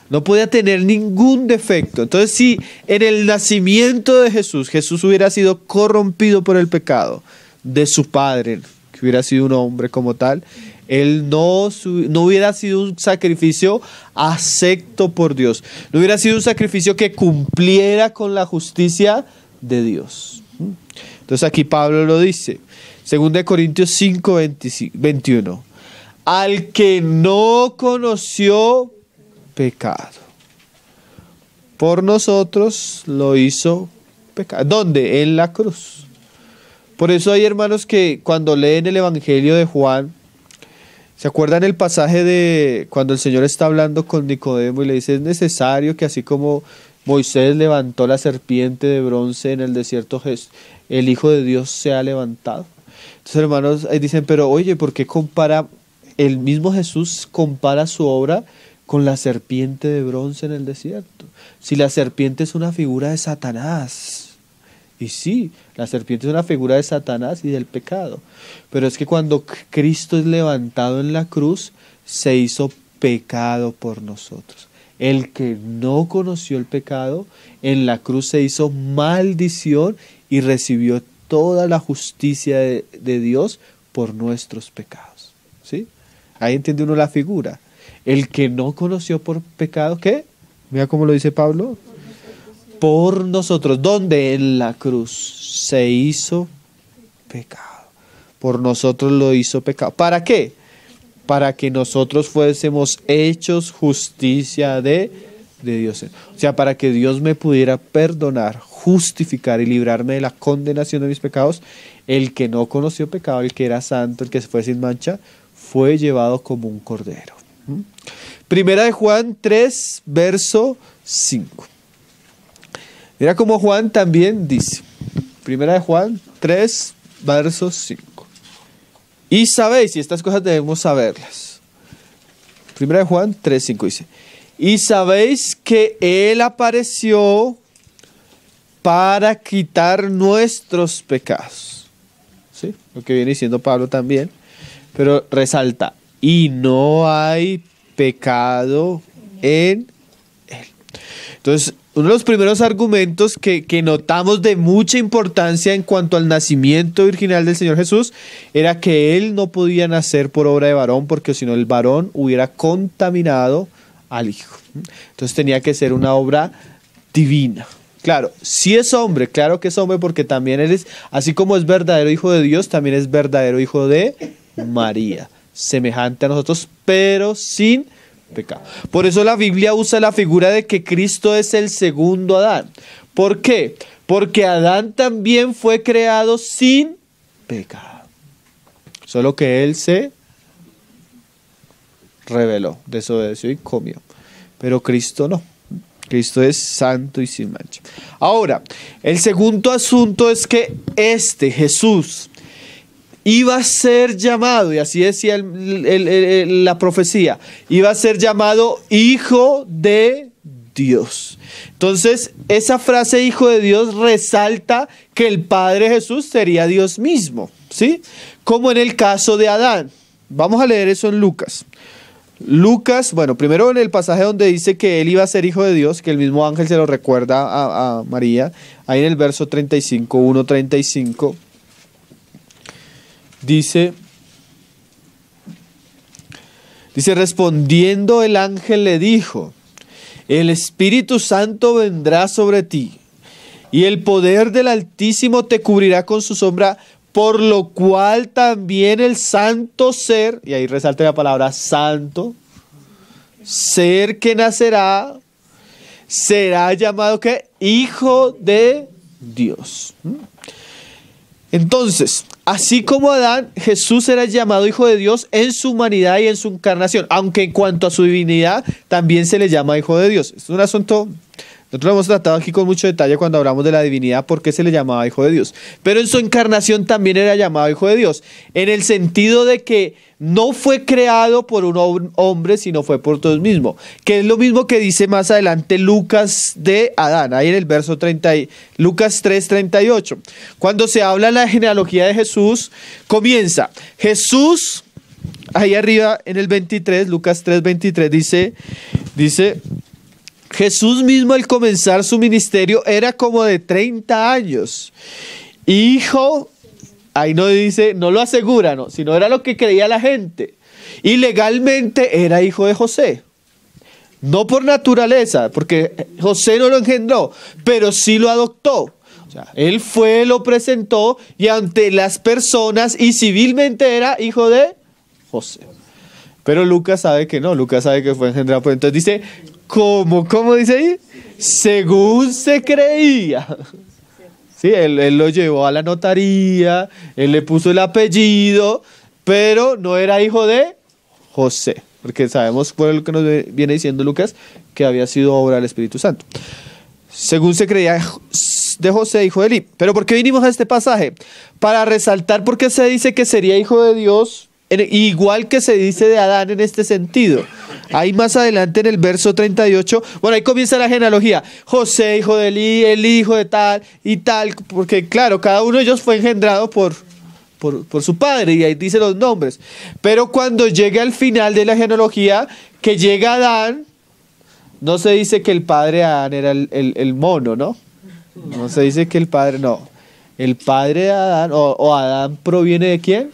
No podía tener ningún defecto. Entonces, si en el nacimiento de Jesús hubiera sido corrompido por el pecado de su padre, que hubiera sido un hombre como tal, Él no hubiera sido un sacrificio acepto por Dios. No hubiera sido un sacrificio que cumpliera con la justicia de Dios. Entonces aquí Pablo lo dice. 2 Corintios 5:21. Al que no conoció pecado, por nosotros lo hizo pecado. ¿Dónde? En la cruz. Por eso hay hermanos que cuando leen el Evangelio de Juan, ¿Se acuerdan el pasaje de cuando el Señor está hablando con Nicodemo y le dice, es necesario que así como Moisés levantó la serpiente de bronce en el desierto, el Hijo de Dios sea levantado? Entonces, hermanos, ahí dicen, pero oye, ¿por qué compara, el mismo Jesús compara su obra con la serpiente de bronce en el desierto? Si la serpiente es una figura de Satanás. Y sí, la serpiente es una figura de Satanás y del pecado. Pero es que cuando Cristo es levantado en la cruz, se hizo pecado por nosotros. El que no conoció el pecado, en la cruz se hizo maldición y recibió toda la justicia de Dios por nuestros pecados. ¿Sí? Ahí entiende uno la figura. El que no conoció por pecado, ¿qué? Mira cómo lo dice Pablo. Por nosotros. ¿Dónde? En la cruz se hizo pecado. Por nosotros lo hizo pecado. ¿Para qué? Para que nosotros fuésemos hechos justicia de Dios. O sea, para que Dios me pudiera perdonar, justificar y librarme de la condenación de mis pecados. El que no conoció pecado, el que era santo, el que fue sin mancha, fue llevado como un cordero. Primera de Juan 3, verso 5. Mira cómo Juan también dice. Primera de Juan 3, verso 5. Y sabéis, y estas cosas debemos saberlas. Primera de Juan 3, 5 dice. Y sabéis que Él apareció para quitar nuestros pecados. ¿Sí? Lo que viene diciendo Pablo también. Pero resalta. Y no hay pecado en Él. Entonces, uno de los primeros argumentos que notamos de mucha importancia en cuanto al nacimiento virginal del Señor Jesús era que Él no podía nacer por obra de varón, porque si no el varón hubiera contaminado al Hijo. Entonces tenía que ser una obra divina. Claro, sí es hombre, claro que es hombre, porque también Él es, así como es verdadero Hijo de Dios, también es verdadero Hijo de María, semejante a nosotros, pero sin pecado. Por eso la Biblia usa la figura de que Cristo es el segundo Adán. ¿Por qué? Porque Adán también fue creado sin pecado. Solo que él se rebeló, desobedeció y comió. Pero Cristo no. Cristo es santo y sin mancha. Ahora, el segundo asunto es que Jesús iba a ser llamado, y así decía la profecía, iba a ser llamado Hijo de Dios. Entonces, esa frase Hijo de Dios resalta que el Padre Jesús sería Dios mismo, ¿sí? Como en el caso de Adán. Vamos a leer eso en Lucas. Lucas, bueno, primero en el pasaje donde dice que él iba a ser Hijo de Dios, que el mismo ángel se lo recuerda a María, ahí en el verso 35, 1:35. Dice, respondiendo el ángel le dijo, el Espíritu Santo vendrá sobre ti, y el poder del Altísimo te cubrirá con su sombra, por lo cual también el santo ser, y ahí resalta la palabra santo, ser que nacerá, será llamado ¿qué? Hijo de Dios. Entonces, así como Adán, Jesús era llamado Hijo de Dios en su humanidad y en su encarnación, aunque en cuanto a su divinidad también se le llama Hijo de Dios. Es un asunto, nosotros lo hemos tratado aquí con mucho detalle cuando hablamos de la divinidad, por qué se le llamaba Hijo de Dios. Pero en su encarnación también era llamado Hijo de Dios, en el sentido de que no fue creado por un hombre, sino fue por Dios mismo, que es lo mismo que dice más adelante Lucas de Adán, ahí en el verso 30, Lucas 3:38. Cuando se habla de la genealogía de Jesús, comienza Jesús, ahí arriba en el 23, Lucas 3:23 dice, Jesús mismo al comenzar su ministerio era como de 30 años, hijo. Ahí no dice, no lo asegura, no, sino era lo que creía la gente. Y legalmente era hijo de José. No por naturaleza, porque José no lo engendró, pero sí lo adoptó. O sea, él fue, lo presentó y ante las personas y civilmente era hijo de José. Pero Lucas sabe que no, Lucas sabe que fue engendrado. Entonces dice, ¿cómo dice ahí? Según se creía. Sí, él lo llevó a la notaría, él le puso el apellido, pero no era hijo de José, porque sabemos por lo que nos viene diciendo Lucas, que había sido obra del Espíritu Santo. Según se creía de José, hijo de Eli. Pero ¿por qué vinimos a este pasaje? Para resaltar por qué se dice que sería hijo de Dios, igual que se dice de Adán en este sentido. Ahí más adelante en el verso 38, bueno, ahí comienza la genealogía. José, hijo de Eli, Eli, hijo de tal y tal, porque claro, cada uno de ellos fue engendrado por su padre, y ahí dice los nombres. Pero cuando llega al final de la genealogía, que llega Adán, no se dice que el padre de Adán era el mono, ¿no? No se dice que el padre, no. El padre de Adán, o Adán proviene de ¿quién?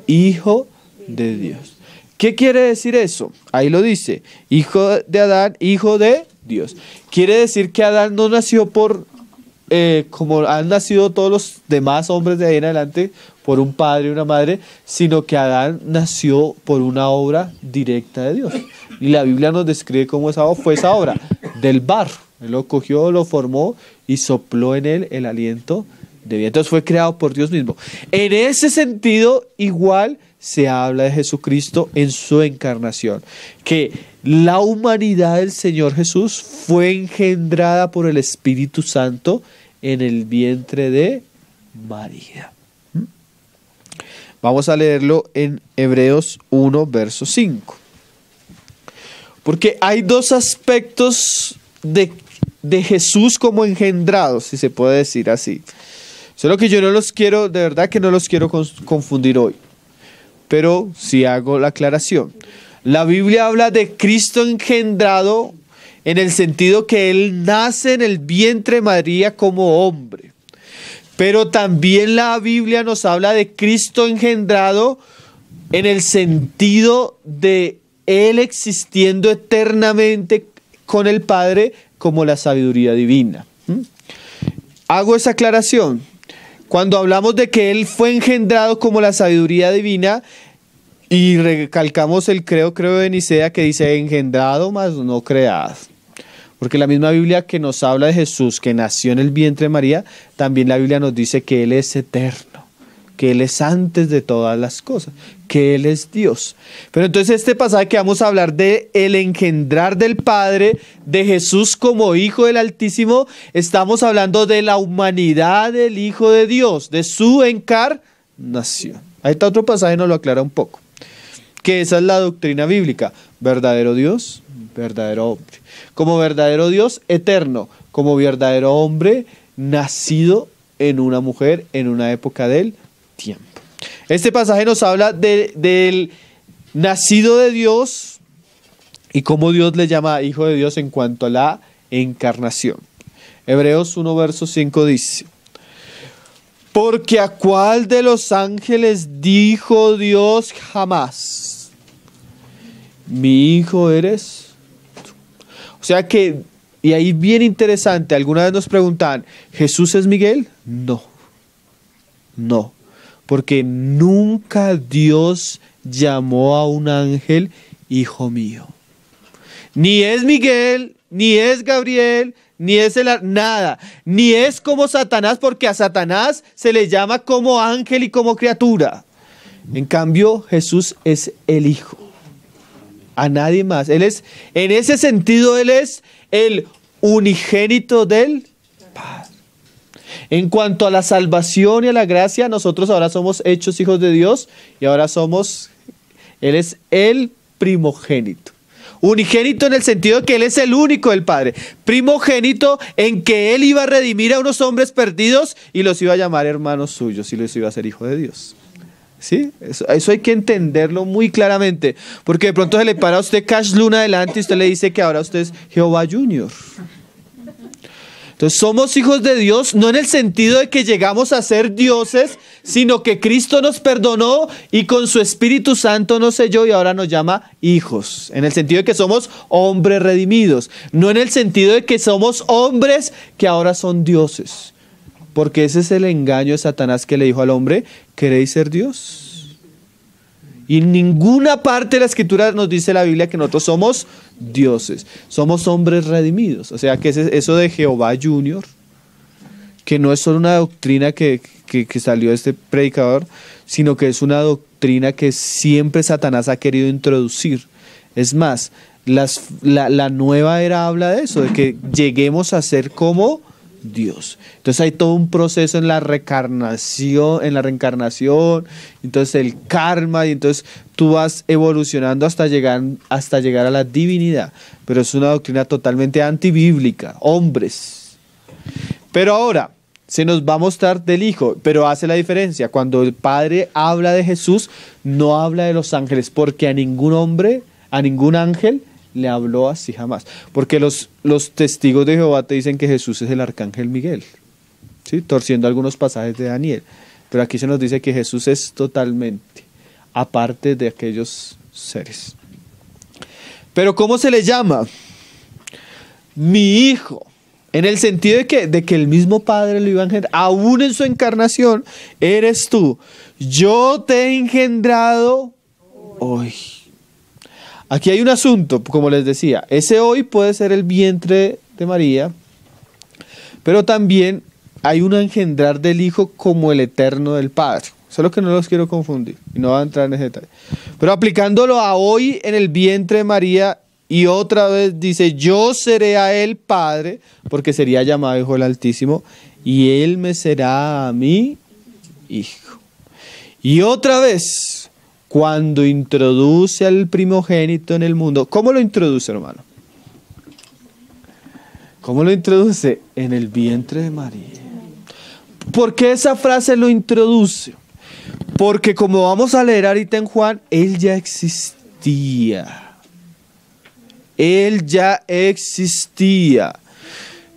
Hijo de Dios. ¿Qué quiere decir eso? Ahí lo dice, hijo de Adán, hijo de Dios. Quiere decir que Adán no nació como han nacido todos los demás hombres de ahí en adelante, por un padre y una madre, sino que Adán nació por una obra directa de Dios. Y la Biblia nos describe cómo fue esa obra, del barro. Él lo cogió, lo formó y sopló en él el aliento de vida. Entonces fue creado por Dios mismo. En ese sentido, igual se habla de Jesucristo en su encarnación, que la humanidad del Señor Jesús fue engendrada por el Espíritu Santo en el vientre de María. Vamos a leerlo en Hebreos 1, verso 5. Porque hay dos aspectos de Jesús como engendrado, si se puede decir así. Solo que yo no los quiero, de verdad que no los quiero confundir hoy. Pero sí hago la aclaración. La Biblia habla de Cristo engendrado en el sentido que Él nace en el vientre de María como hombre. Pero también la Biblia nos habla de Cristo engendrado en el sentido de Él existiendo eternamente con el Padre como la sabiduría divina. Hago esa aclaración. Cuando hablamos de que Él fue engendrado como la sabiduría divina, y recalcamos el creo de Nicea que dice engendrado más no creado. Porque la misma Biblia que nos habla de Jesús, que nació en el vientre de María, también la Biblia nos dice que Él es eterno, que Él es antes de todas las cosas, que Él es Dios. Pero entonces este pasaje que vamos a hablar de el engendrar del Padre, de Jesús como Hijo del Altísimo, estamos hablando de la humanidad del Hijo de Dios, de su encarnación. Ahí está otro pasaje, nos lo aclara un poco. Que esa es la doctrina bíblica, verdadero Dios, verdadero hombre. Como verdadero Dios eterno, como verdadero hombre nacido en una mujer en una época del tiempo. Este pasaje nos habla del nacido de Dios y cómo Dios le llama Hijo de Dios en cuanto a la encarnación. Hebreos 1, verso 5 dice: porque a cuál de los ángeles dijo Dios jamás, mi hijo eres tú. O sea que, y ahí bien interesante, alguna vez nos preguntaban, ¿Jesús es Miguel? No, porque nunca Dios llamó a un ángel hijo mío. Ni es Miguel, ni es Gabriel, ni es nada, ni es como Satanás, porque a Satanás se le llama como ángel y como criatura. En cambio, Jesús es el Hijo. A nadie más. Él es, en ese sentido, Él es el unigénito del Padre. En cuanto a la salvación y a la gracia, nosotros ahora somos hechos hijos de Dios y ahora Él es el primogénito. Unigénito en el sentido de que Él es el único del Padre. Primogénito en que Él iba a redimir a unos hombres perdidos y los iba a llamar hermanos suyos y los iba a hacer hijo de Dios. ¿Sí? Eso hay que entenderlo muy claramente. Porque de pronto se le para a usted Cash Luna adelante y usted le dice que ahora usted es Jehová Junior. Entonces somos hijos de Dios, no en el sentido de que llegamos a ser dioses, sino que Cristo nos perdonó y con su Espíritu Santo nos selló y ahora nos llama hijos. En el sentido de que somos hombres redimidos, no en el sentido de que somos hombres que ahora son dioses. Porque ese es el engaño de Satanás que le dijo al hombre, ¿queréis ser Dios? Y en ninguna parte de la Escritura nos dice la Biblia que nosotros somos dioses, somos hombres redimidos. O sea que eso de Jehová Junior, que no es solo una doctrina que que salió este predicador, sino que es una doctrina que siempre Satanás ha querido introducir. Es más, la nueva era habla de eso, de que lleguemos a ser como Dios. Entonces hay todo un proceso en la reencarnación, entonces el karma, y entonces tú vas evolucionando hasta llegar a la divinidad. Pero es una doctrina totalmente antibíblica, hombres. Pero ahora se nos va a mostrar del Hijo, pero hace la diferencia. Cuando el Padre habla de Jesús, no habla de los ángeles, porque a ningún hombre, a ningún ángel le habló así jamás. Porque los testigos de Jehová te dicen que Jesús es el arcángel Miguel, ¿sí? Torciendo algunos pasajes de Daniel. Pero aquí se nos dice que Jesús es totalmente aparte de aquellos seres. Pero ¿cómo se le llama? Mi Hijo. En el sentido de que el mismo Padre lo iba a engendrar. Aún en su encarnación, eres tú. Yo te he engendrado hoy. Aquí hay un asunto, como les decía. Ese hoy puede ser el vientre de María, pero también hay un engendrar del Hijo como el eterno del Padre. Solo que no los quiero confundir y no voy a entrar en ese detalle. Pero aplicándolo a hoy en el vientre de María, y otra vez dice, yo seré a él Padre, porque sería llamado Hijo del Altísimo, y él me será a mí Hijo. Y otra vez, cuando introduce al primogénito en el mundo, ¿cómo lo introduce, hermano? ¿Cómo lo introduce? En el vientre de María. ¿Por qué esa frase lo introduce? Porque como vamos a leer ahorita en Juan, él ya existía. Él ya existía.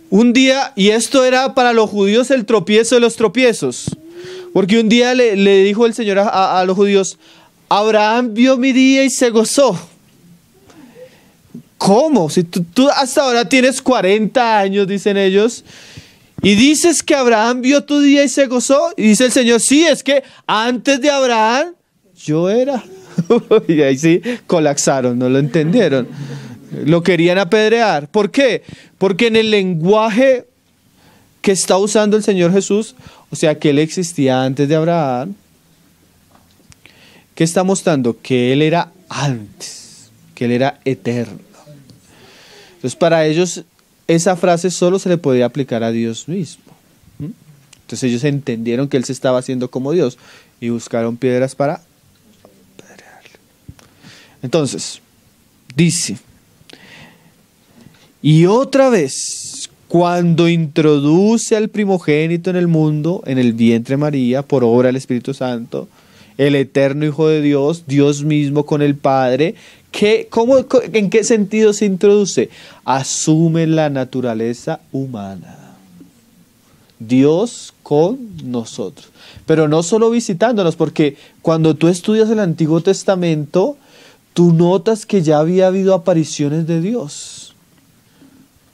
Un día, y esto era para los judíos el tropiezo de los tropiezos, porque un día le dijo el Señor a los judíos, Abraham vio mi día y se gozó. ¿Cómo? Si tú hasta ahora tienes 40 años, dicen ellos, y dices que Abraham vio tu día y se gozó, y dice el Señor, sí, es que antes de Abraham yo era. Y ahí sí colapsaron, no lo entendieron. Lo querían apedrear. ¿Por qué? Porque en el lenguaje que está usando el Señor Jesús, o sea, que Él existía antes de Abraham, ¿qué está mostrando? Que Él era antes, que Él era eterno. Entonces, para ellos, esa frase solo se le podía aplicar a Dios mismo. Entonces, ellos entendieron que Él se estaba haciendo como Dios y buscaron piedras para apedrearle. Entonces, dice... Y otra vez, cuando introduce al primogénito en el mundo, en el vientre de María, por obra del Espíritu Santo, el eterno Hijo de Dios, Dios mismo con el Padre, ¿en qué sentido se introduce? Asume la naturaleza humana. Dios con nosotros. Pero no solo visitándonos, porque cuando tú estudias el Antiguo Testamento, tú notas que ya había habido apariciones de Dios.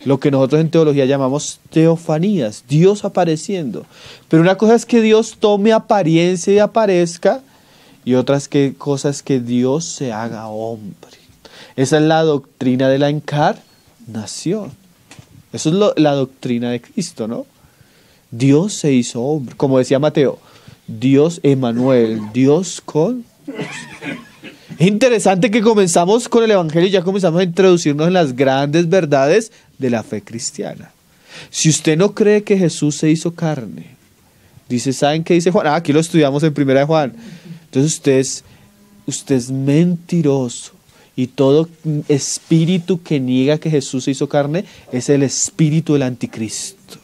Lo que nosotros en teología llamamos teofanías, Dios apareciendo. Pero una cosa es que Dios tome apariencia y aparezca, y otras cosas que Dios se haga hombre. Esa es la doctrina de la encarnación. Eso es la doctrina de Cristo, ¿no? Dios se hizo hombre. Como decía Mateo, Dios Emmanuel, Dios con nosotros. Es interesante que comenzamos con el Evangelio y ya comenzamos a introducirnos en las grandes verdades de la fe cristiana. Si usted no cree que Jesús se hizo carne, dice, ¿saben qué dice Juan? Aquí lo estudiamos en 1 Juan. Entonces usted es mentiroso, y todo espíritu que niega que Jesús se hizo carne es el espíritu del anticristo.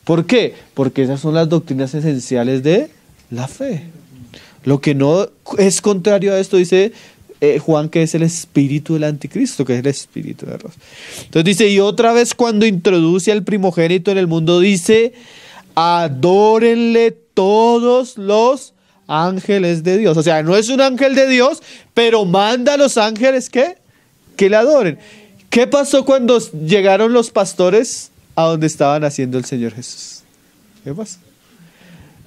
¿Por qué? Porque esas son las doctrinas esenciales de la fe. Lo que no es contrario a esto, dice Juan, que es el espíritu del anticristo, que es el espíritu de Dios. Entonces dice, y otra vez cuando introduce al primogénito en el mundo, dice, adórenle todos los ángeles de Dios. O sea, no es un ángel de Dios, pero manda a los ángeles que le adoren. ¿Qué pasó cuando llegaron los pastores a donde estaba naciendo el Señor Jesús? ¿Qué pasó?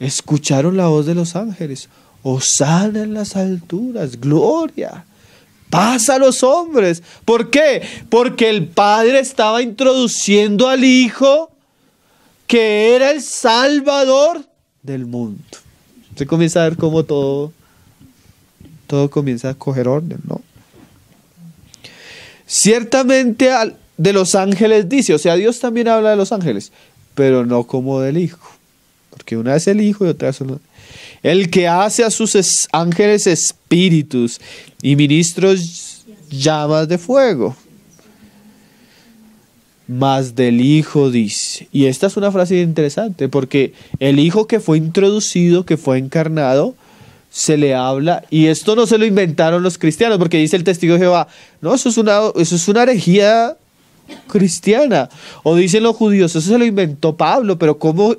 Escucharon la voz de los ángeles. Hosana en las alturas, gloria, paz a los hombres. ¿Por qué? Porque el Padre estaba introduciendo al Hijo, que era el Salvador del mundo. Se comienza a ver cómo todo comienza a coger orden, ¿no? Ciertamente de los ángeles dice, o sea, Dios también habla de los ángeles, pero no como del Hijo. Porque una es el Hijo y otra es el que hace a sus ángeles espíritus y ministros llamas de fuego. Más del Hijo dice. Y esta es una frase interesante, porque el Hijo que fue introducido, que fue encarnado, se le habla, y esto no se lo inventaron los cristianos, porque dice el testigo de Jehová, no, eso es una herejía cristiana, o dicen los judíos, eso se lo inventó Pablo, pero ¿cómo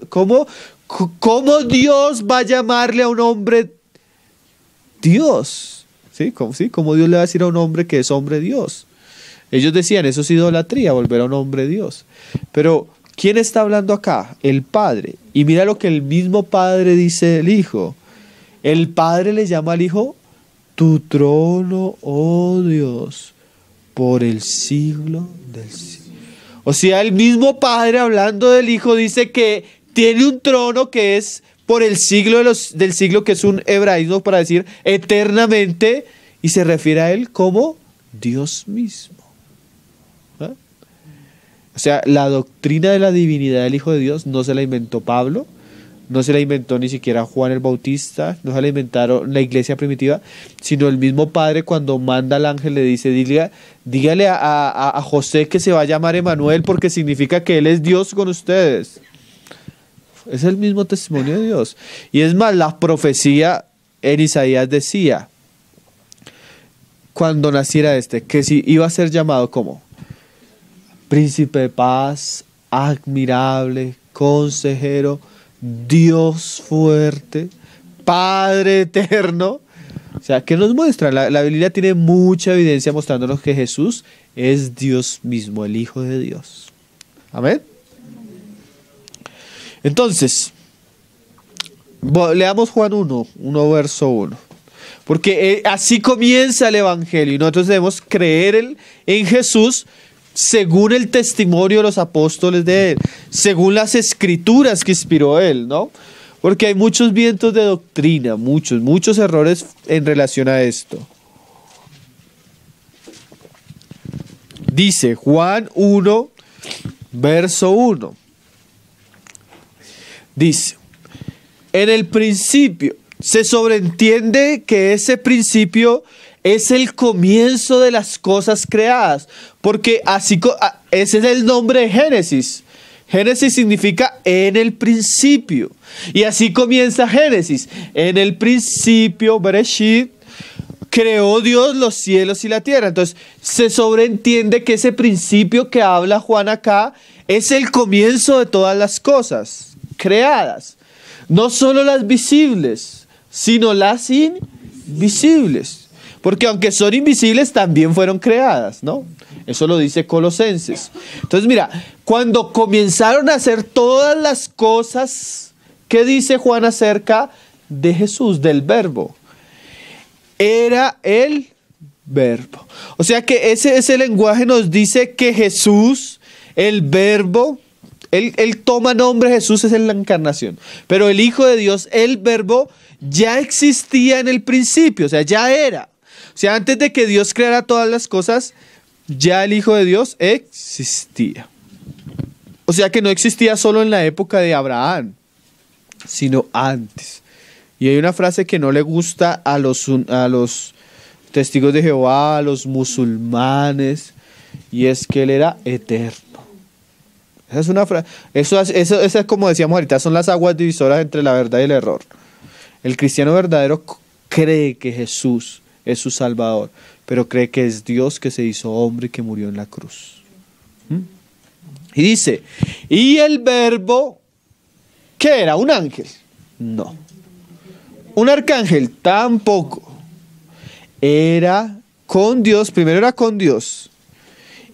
Dios va a llamarle a un hombre Dios? ¿Sí? ¿Cómo Dios le va a decir a un hombre que es hombre Dios? Ellos decían, eso es idolatría, volver a un hombre Dios. Pero, ¿quién está hablando acá? El Padre. Y mira lo que el mismo Padre dice del Hijo. El Padre le llama al Hijo, tu trono, oh Dios, por el siglo del siglo. O sea, el mismo Padre hablando del Hijo dice que tiene un trono que es por el siglo del siglo, que es un hebraísmo para decir eternamente, y se refiere a Él como Dios mismo. ¿Ah? O sea, la doctrina de la divinidad del Hijo de Dios no se la inventó Pablo, no se la inventó ni siquiera Juan el Bautista, no se la inventaron la iglesia primitiva, sino el mismo Padre cuando manda al ángel le dice, dígale a José que se va a llamar Emanuel porque significa que Él es Dios con ustedes. Es el mismo testimonio de Dios. Y es más, la profecía en Isaías decía, cuando naciera que si iba a ser llamado como príncipe de paz, admirable, consejero, Dios fuerte, Padre eterno. O sea, ¿qué nos muestra? La Biblia tiene mucha evidencia mostrándonos que Jesús es Dios mismo, el Hijo de Dios. Amén. Entonces, leamos Juan 1 verso 1. Porque así comienza el Evangelio y nosotros debemos creer en Jesús según el testimonio de los apóstoles de Él, según las escrituras que inspiró Él, ¿no? Porque hay muchos vientos de doctrina, muchos errores en relación a esto. Dice Juan 1, verso 1. Dice, en el principio, se sobreentiende que ese principio es el comienzo de las cosas creadas, porque ese es el nombre de Génesis. Génesis significa en el principio, y así comienza Génesis. En el principio, Bereshit, creó Dios los cielos y la tierra. Entonces, se sobreentiende que ese principio que habla Juan acá es el comienzo de todas las cosas creadas. No solo las visibles, sino las invisibles. Porque aunque son invisibles, también fueron creadas, ¿no? Eso lo dice Colosenses. Entonces, mira, cuando comenzaron a hacer todas las cosas, ¿qué dice Juan acerca de Jesús, del Verbo? Era el Verbo. O sea que ese lenguaje nos dice que Jesús, el Verbo, él toma nombre, Jesús es en la encarnación. Pero el Hijo de Dios, el Verbo, ya existía en el principio, o sea, ya era. O sea, antes de que Dios creara todas las cosas, ya el Hijo de Dios existía. O sea que no existía solo en la época de Abraham, sino antes. Y hay una frase que no le gusta a los testigos de Jehová, a los musulmanes, y es que Él era eterno. Esa es una frase. Eso es como decíamos ahorita, son las aguas divisoras entre la verdad y el error. El cristiano verdadero cree que Jesús es su Salvador, pero cree que es Dios que se hizo hombre y que murió en la cruz. Y dice, ¿y el Verbo qué era? ¿Un ángel? No. ¿Un arcángel? Tampoco. Era con Dios, primero era con Dios,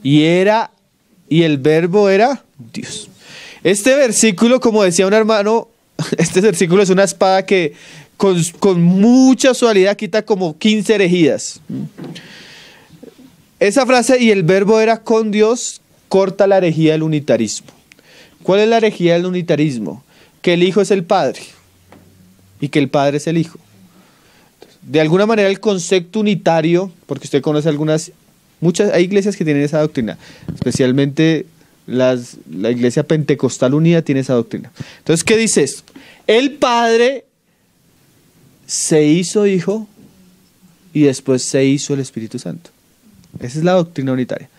y el Verbo era Dios. Este versículo, como decía un hermano, este versículo es una espada que con mucha suavidad quita como 15 herejías. Esa frase, y el Verbo era con Dios, corta la herejía del unitarismo. ¿Cuál es la herejía del unitarismo? Que el Hijo es el Padre. y que el Padre es el Hijo. De alguna manera el concepto unitario, porque usted conoce hay iglesias que tienen esa doctrina, especialmente la iglesia pentecostal unida tiene esa doctrina. Entonces, ¿qué dice esto? El Padre se hizo Hijo y después se hizo el Espíritu Santo. Esa es la doctrina unitaria.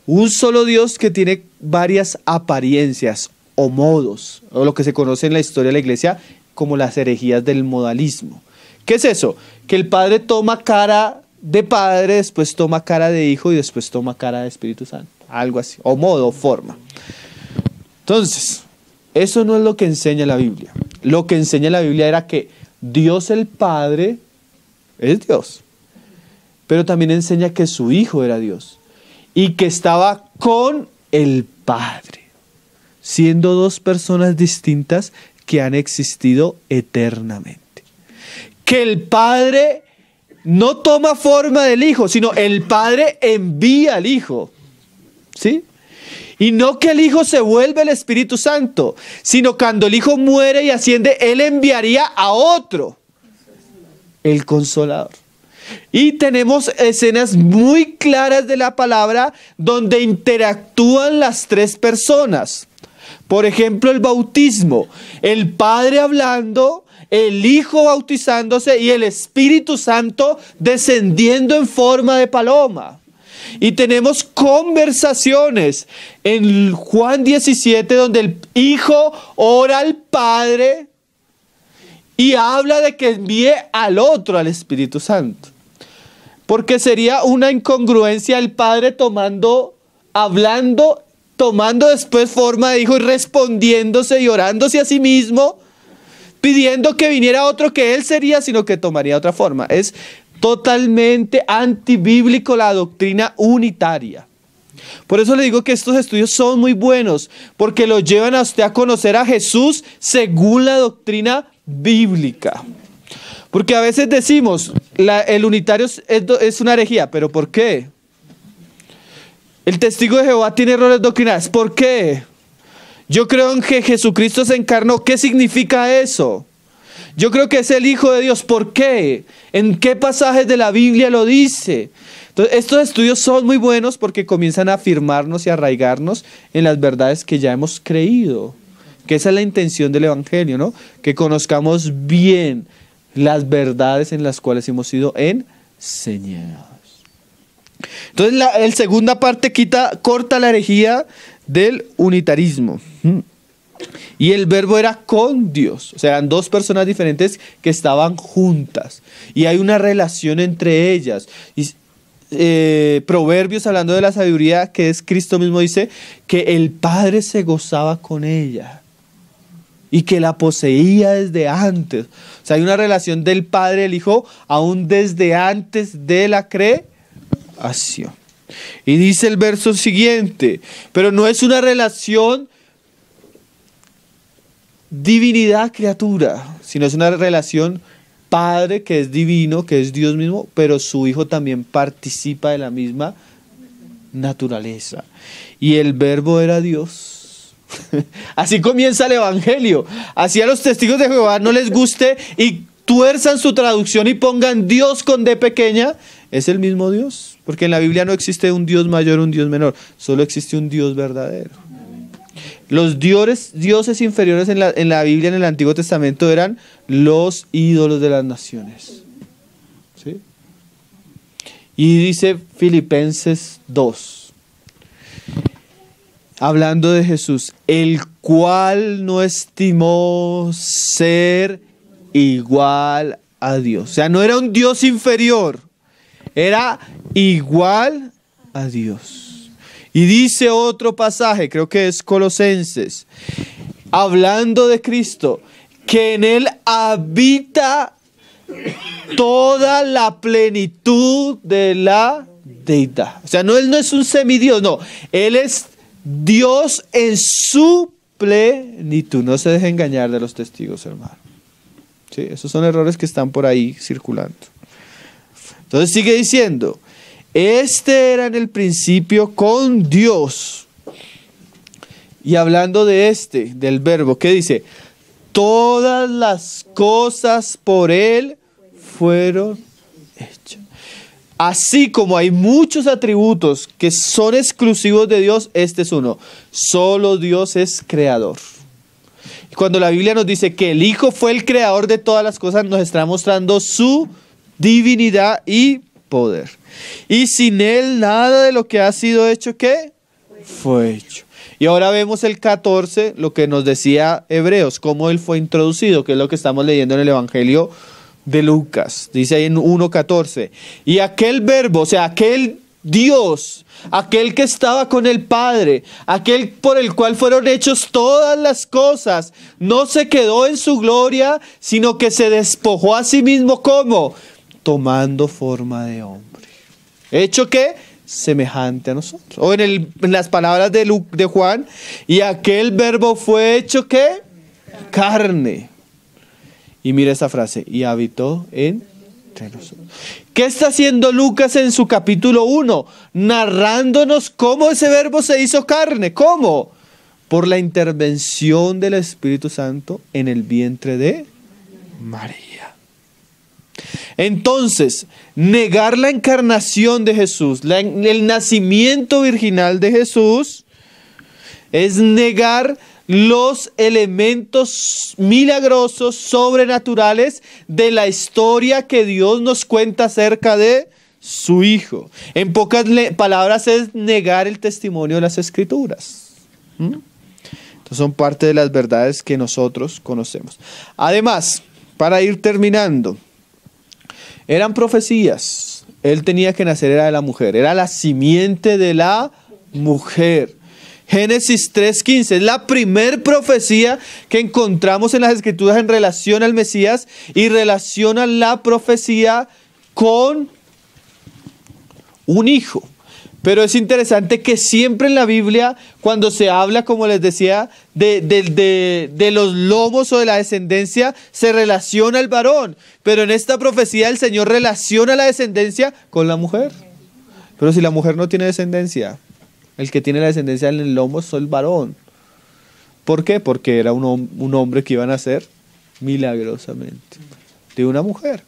Un solo Dios que tiene varias apariencias o modos, o lo que se conoce en la historia de la iglesia como las herejías del modalismo. ¿Qué es eso? Que el Padre toma cara de Padre, después toma cara de Hijo y después toma cara de Espíritu Santo. Algo así, o modo, o forma. Entonces, eso no es lo que enseña la Biblia. Lo que enseña la Biblia era que Dios el Padre es Dios, pero también enseña que su Hijo era Dios y que estaba con el Padre, siendo dos personas distintas que han existido eternamente. Que el Padre no toma forma del Hijo, sino el Padre envía al Hijo. ¿Sí? Y no que el Hijo se vuelve el Espíritu Santo, sino cuando el Hijo muere y asciende, Él enviaría a otro, el Consolador. Y tenemos escenas muy claras de la palabra donde interactúan las tres personas. Por ejemplo, el bautismo, el Padre hablando, el Hijo bautizándose y el Espíritu Santo descendiendo en forma de paloma. Y tenemos conversaciones en Juan 17 donde el Hijo ora al Padre y habla de que envíe al otro, al Espíritu Santo. Porque sería una incongruencia el Padre tomando después forma de Hijo y respondiéndose y orándose a sí mismo, pidiendo que viniera otro que Él sería, sino que tomaría otra forma. Es totalmente antibíblico la doctrina unitaria. Por eso le digo que estos estudios son muy buenos, porque lo llevan a usted a conocer a Jesús según la doctrina bíblica. Porque a veces decimos, el unitario es una herejía, pero ¿por qué? El testigo de Jehová tiene errores doctrinales, ¿por qué? Yo creo en que Jesucristo se encarnó, ¿qué significa eso? Yo creo que es el Hijo de Dios, ¿por qué? ¿En qué pasajes de la Biblia lo dice? Entonces, estos estudios son muy buenos porque comienzan a afirmarnos y arraigarnos en las verdades que ya hemos creído. Que esa es la intención del Evangelio, ¿no? Que conozcamos bien las verdades en las cuales hemos sido enseñados. Entonces, la segunda parte corta la herejía del unitarismo. Y el verbo era con Dios. O sea, eran dos personas diferentes que estaban juntas. Y hay una relación entre ellas. Y Proverbios, hablando de la sabiduría, que es Cristo mismo, dice que el Padre se gozaba con ella. Y que la poseía desde antes. O sea, hay una relación del Padre y el Hijo aún desde antes de la creación. Y dice el verso siguiente, pero no es una relación divinidad-criatura, sino es una relación Padre que es divino, que es Dios mismo, pero su Hijo también participa de la misma naturaleza. Y el verbo era Dios. Así comienza el Evangelio. Así a los testigos de Jehová no les guste y tuerzan su traducción y pongan Dios con D pequeña, es el mismo Dios. Porque en la Biblia no existe un Dios mayor, un Dios menor, solo existe un Dios verdadero. Los dioses inferiores en la Biblia, en el Antiguo Testamento, eran los ídolos de las naciones. ¿Sí? Y dice Filipenses 2, hablando de Jesús, el cual no estimó ser igual a Dios. O sea, no era un Dios inferior, era igual a Dios. Y dice otro pasaje, creo que es Colosenses, hablando de Cristo, que en Él habita toda la plenitud de la deidad. O sea, Él no es un semidios, no. Él es Dios en su plenitud. No se deje engañar de los testigos, hermano. Sí, esos son errores que están por ahí circulando. Entonces sigue diciendo, este era en el principio con Dios. Y hablando de del verbo, ¿qué dice? todas las cosas por Él fueron hechas. Así como hay muchos atributos que son exclusivos de Dios, este es uno. Solo Dios es creador. Y cuando la Biblia nos dice que el Hijo fue el creador de todas las cosas, nos está mostrando su divinidad y poder. Y sin Él nada de lo que ha sido hecho, ¿qué? Fue hecho. Y ahora vemos el 14, lo que nos decía Hebreos, cómo Él fue introducido, que es lo que estamos leyendo en el Evangelio de Lucas. Dice ahí en 1:14. Y aquel verbo, o sea, aquel Dios, aquel que estaba con el Padre, aquel por el cual fueron hechos todas las cosas, no se quedó en su gloria, sino que se despojó a sí mismo, ¿cómo? Tomando forma de hombre. ¿Hecho qué? Semejante a nosotros. O en las palabras de Juan, y aquel verbo fue hecho ¿qué? Carne. Y mira esta frase, y habitó entre nosotros. ¿Qué está haciendo Lucas en su capítulo 1? Narrándonos cómo ese verbo se hizo carne. ¿Cómo? Por la intervención del Espíritu Santo en el vientre de María. Entonces, negar la encarnación de Jesús, el nacimiento virginal de Jesús, es negar los elementos milagrosos, sobrenaturales de la historia que Dios nos cuenta acerca de su Hijo. En pocas palabras, es negar el testimonio de las Escrituras. Entonces, son parte de las verdades que nosotros conocemos. Además, para ir terminando, eran profecías. Él tenía que nacer, era de la mujer. Era la simiente de la mujer. Génesis 3:15 es la primer profecía que encontramos en las Escrituras en relación al Mesías y relaciona la profecía con un hijo. Pero es interesante que siempre en la Biblia, cuando se habla, como les decía, de los lomos o de la descendencia, se relaciona al varón. Pero en esta profecía el Señor relaciona la descendencia con la mujer. Pero si la mujer no tiene descendencia, el que tiene la descendencia en el lomo es el varón. ¿Por qué? Porque era un hombre que iba a nacer milagrosamente de una mujer.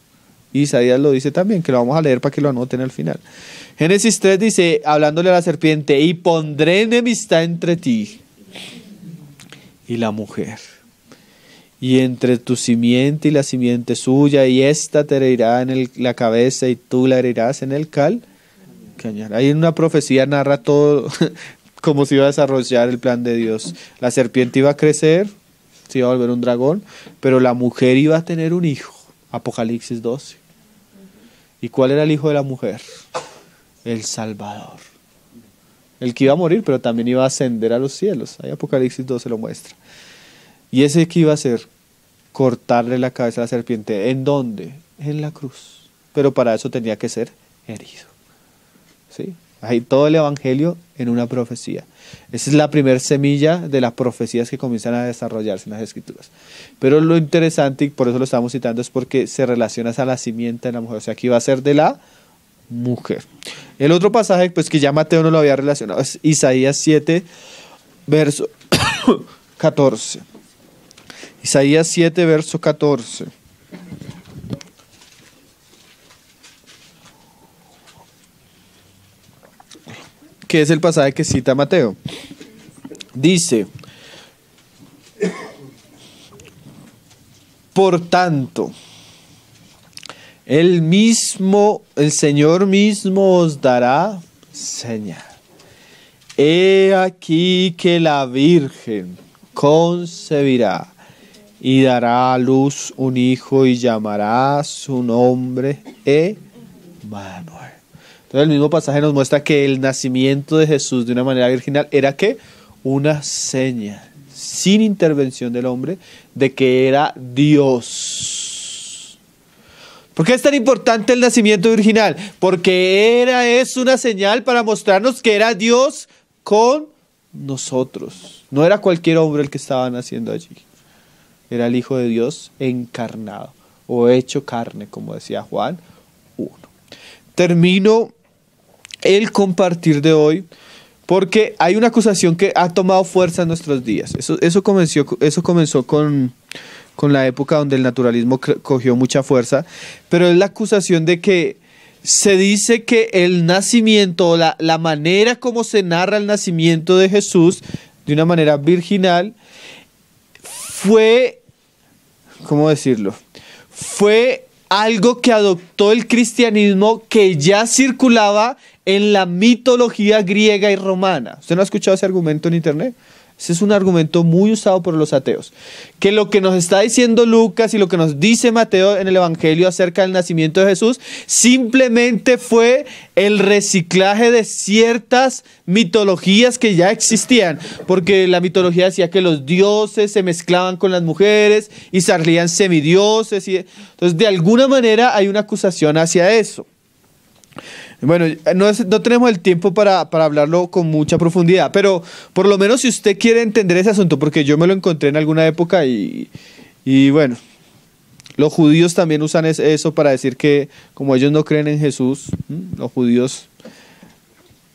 Isaías lo dice también, que lo vamos a leer para que lo anoten al final. Génesis 3 dice, hablándole a la serpiente, y pondré enemistad entre ti y la mujer, y entre tu simiente y la simiente suya, y ésta te herirá en la cabeza y tú la herirás en el calcañar. Ahí en una profecía narra todo cómo se iba a desarrollar el plan de Dios. La serpiente iba a crecer, se iba a volver un dragón, pero la mujer iba a tener un hijo. Apocalipsis 12. ¿Y cuál era el hijo de la mujer? El Salvador. El que iba a morir, pero también iba a ascender a los cielos. Ahí Apocalipsis 12 lo muestra. ¿Y ese que iba a hacer? Cortarle la cabeza a la serpiente. ¿En dónde? En la cruz. Pero para eso tenía que ser herido. ¿Sí? Hay todo el evangelio en una profecía. Esa es la primera semilla de las profecías que comienzan a desarrollarse en las Escrituras. Pero lo interesante, y por eso lo estamos citando, es porque se relaciona a la simiente de la mujer. O sea, aquí va a ser de la mujer. El otro pasaje, pues que ya Mateo no lo había relacionado, es Isaías 7, verso 14. Isaías 7, verso 14. Que es el pasaje que cita Mateo. Dice, por tanto, el Señor mismo os dará señal. He aquí que la Virgen concebirá y dará a luz un hijo y llamará su nombre Emmanuel. Entonces el mismo pasaje nos muestra que el nacimiento de Jesús de una manera virginal era ¿qué? Una señal, sin intervención del hombre, de que era Dios. ¿Por qué es tan importante el nacimiento virginal? Porque es una señal para mostrarnos que era Dios con nosotros. No era cualquier hombre el que estaba naciendo allí. Era el Hijo de Dios encarnado o hecho carne, como decía Juan 1. Termino el compartir de hoy porque hay una acusación que ha tomado fuerza en nuestros días. Eso comenzó con la época donde el naturalismo cogió mucha fuerza, pero es la acusación de que se dice que el nacimiento, o la manera como se narra el nacimiento de Jesús, de una manera virginal, fue, ¿cómo decirlo? Fue algo que adoptó el cristianismo que ya circulaba en la mitología griega y romana. ¿Usted no ha escuchado ese argumento en internet? Ese es un argumento muy usado por los ateos. Que lo que nos está diciendo Lucas y lo que nos dice Mateo en el Evangelio acerca del nacimiento de Jesús simplemente fue el reciclaje de ciertas mitologías que ya existían. Porque la mitología decía que los dioses se mezclaban con las mujeres y salían semidioses. Entonces, de alguna manera hay una acusación hacia eso. Bueno, no tenemos el tiempo para hablarlo con mucha profundidad, pero por lo menos si usted quiere entender ese asunto, porque yo me lo encontré en alguna época y bueno, los judíos también usan eso para decir que como ellos no creen en Jesús, los judíos,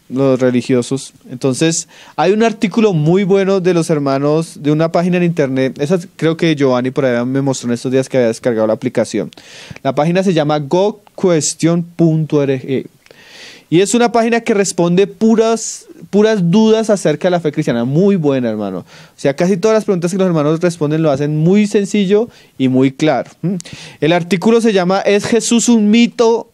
los religiosos. Entonces, hay un artículo muy bueno de los hermanos de una página en internet. Esa creo que Giovanni por ahí me mostró en estos días que había descargado la aplicación. La página se llama godquestion.org. Y es una página que responde puras dudas acerca de la fe cristiana. Muy buena, hermano. O sea, casi todas las preguntas que los hermanos responden lo hacen muy sencillo y muy claro. El artículo se llama ¿Es Jesús un mito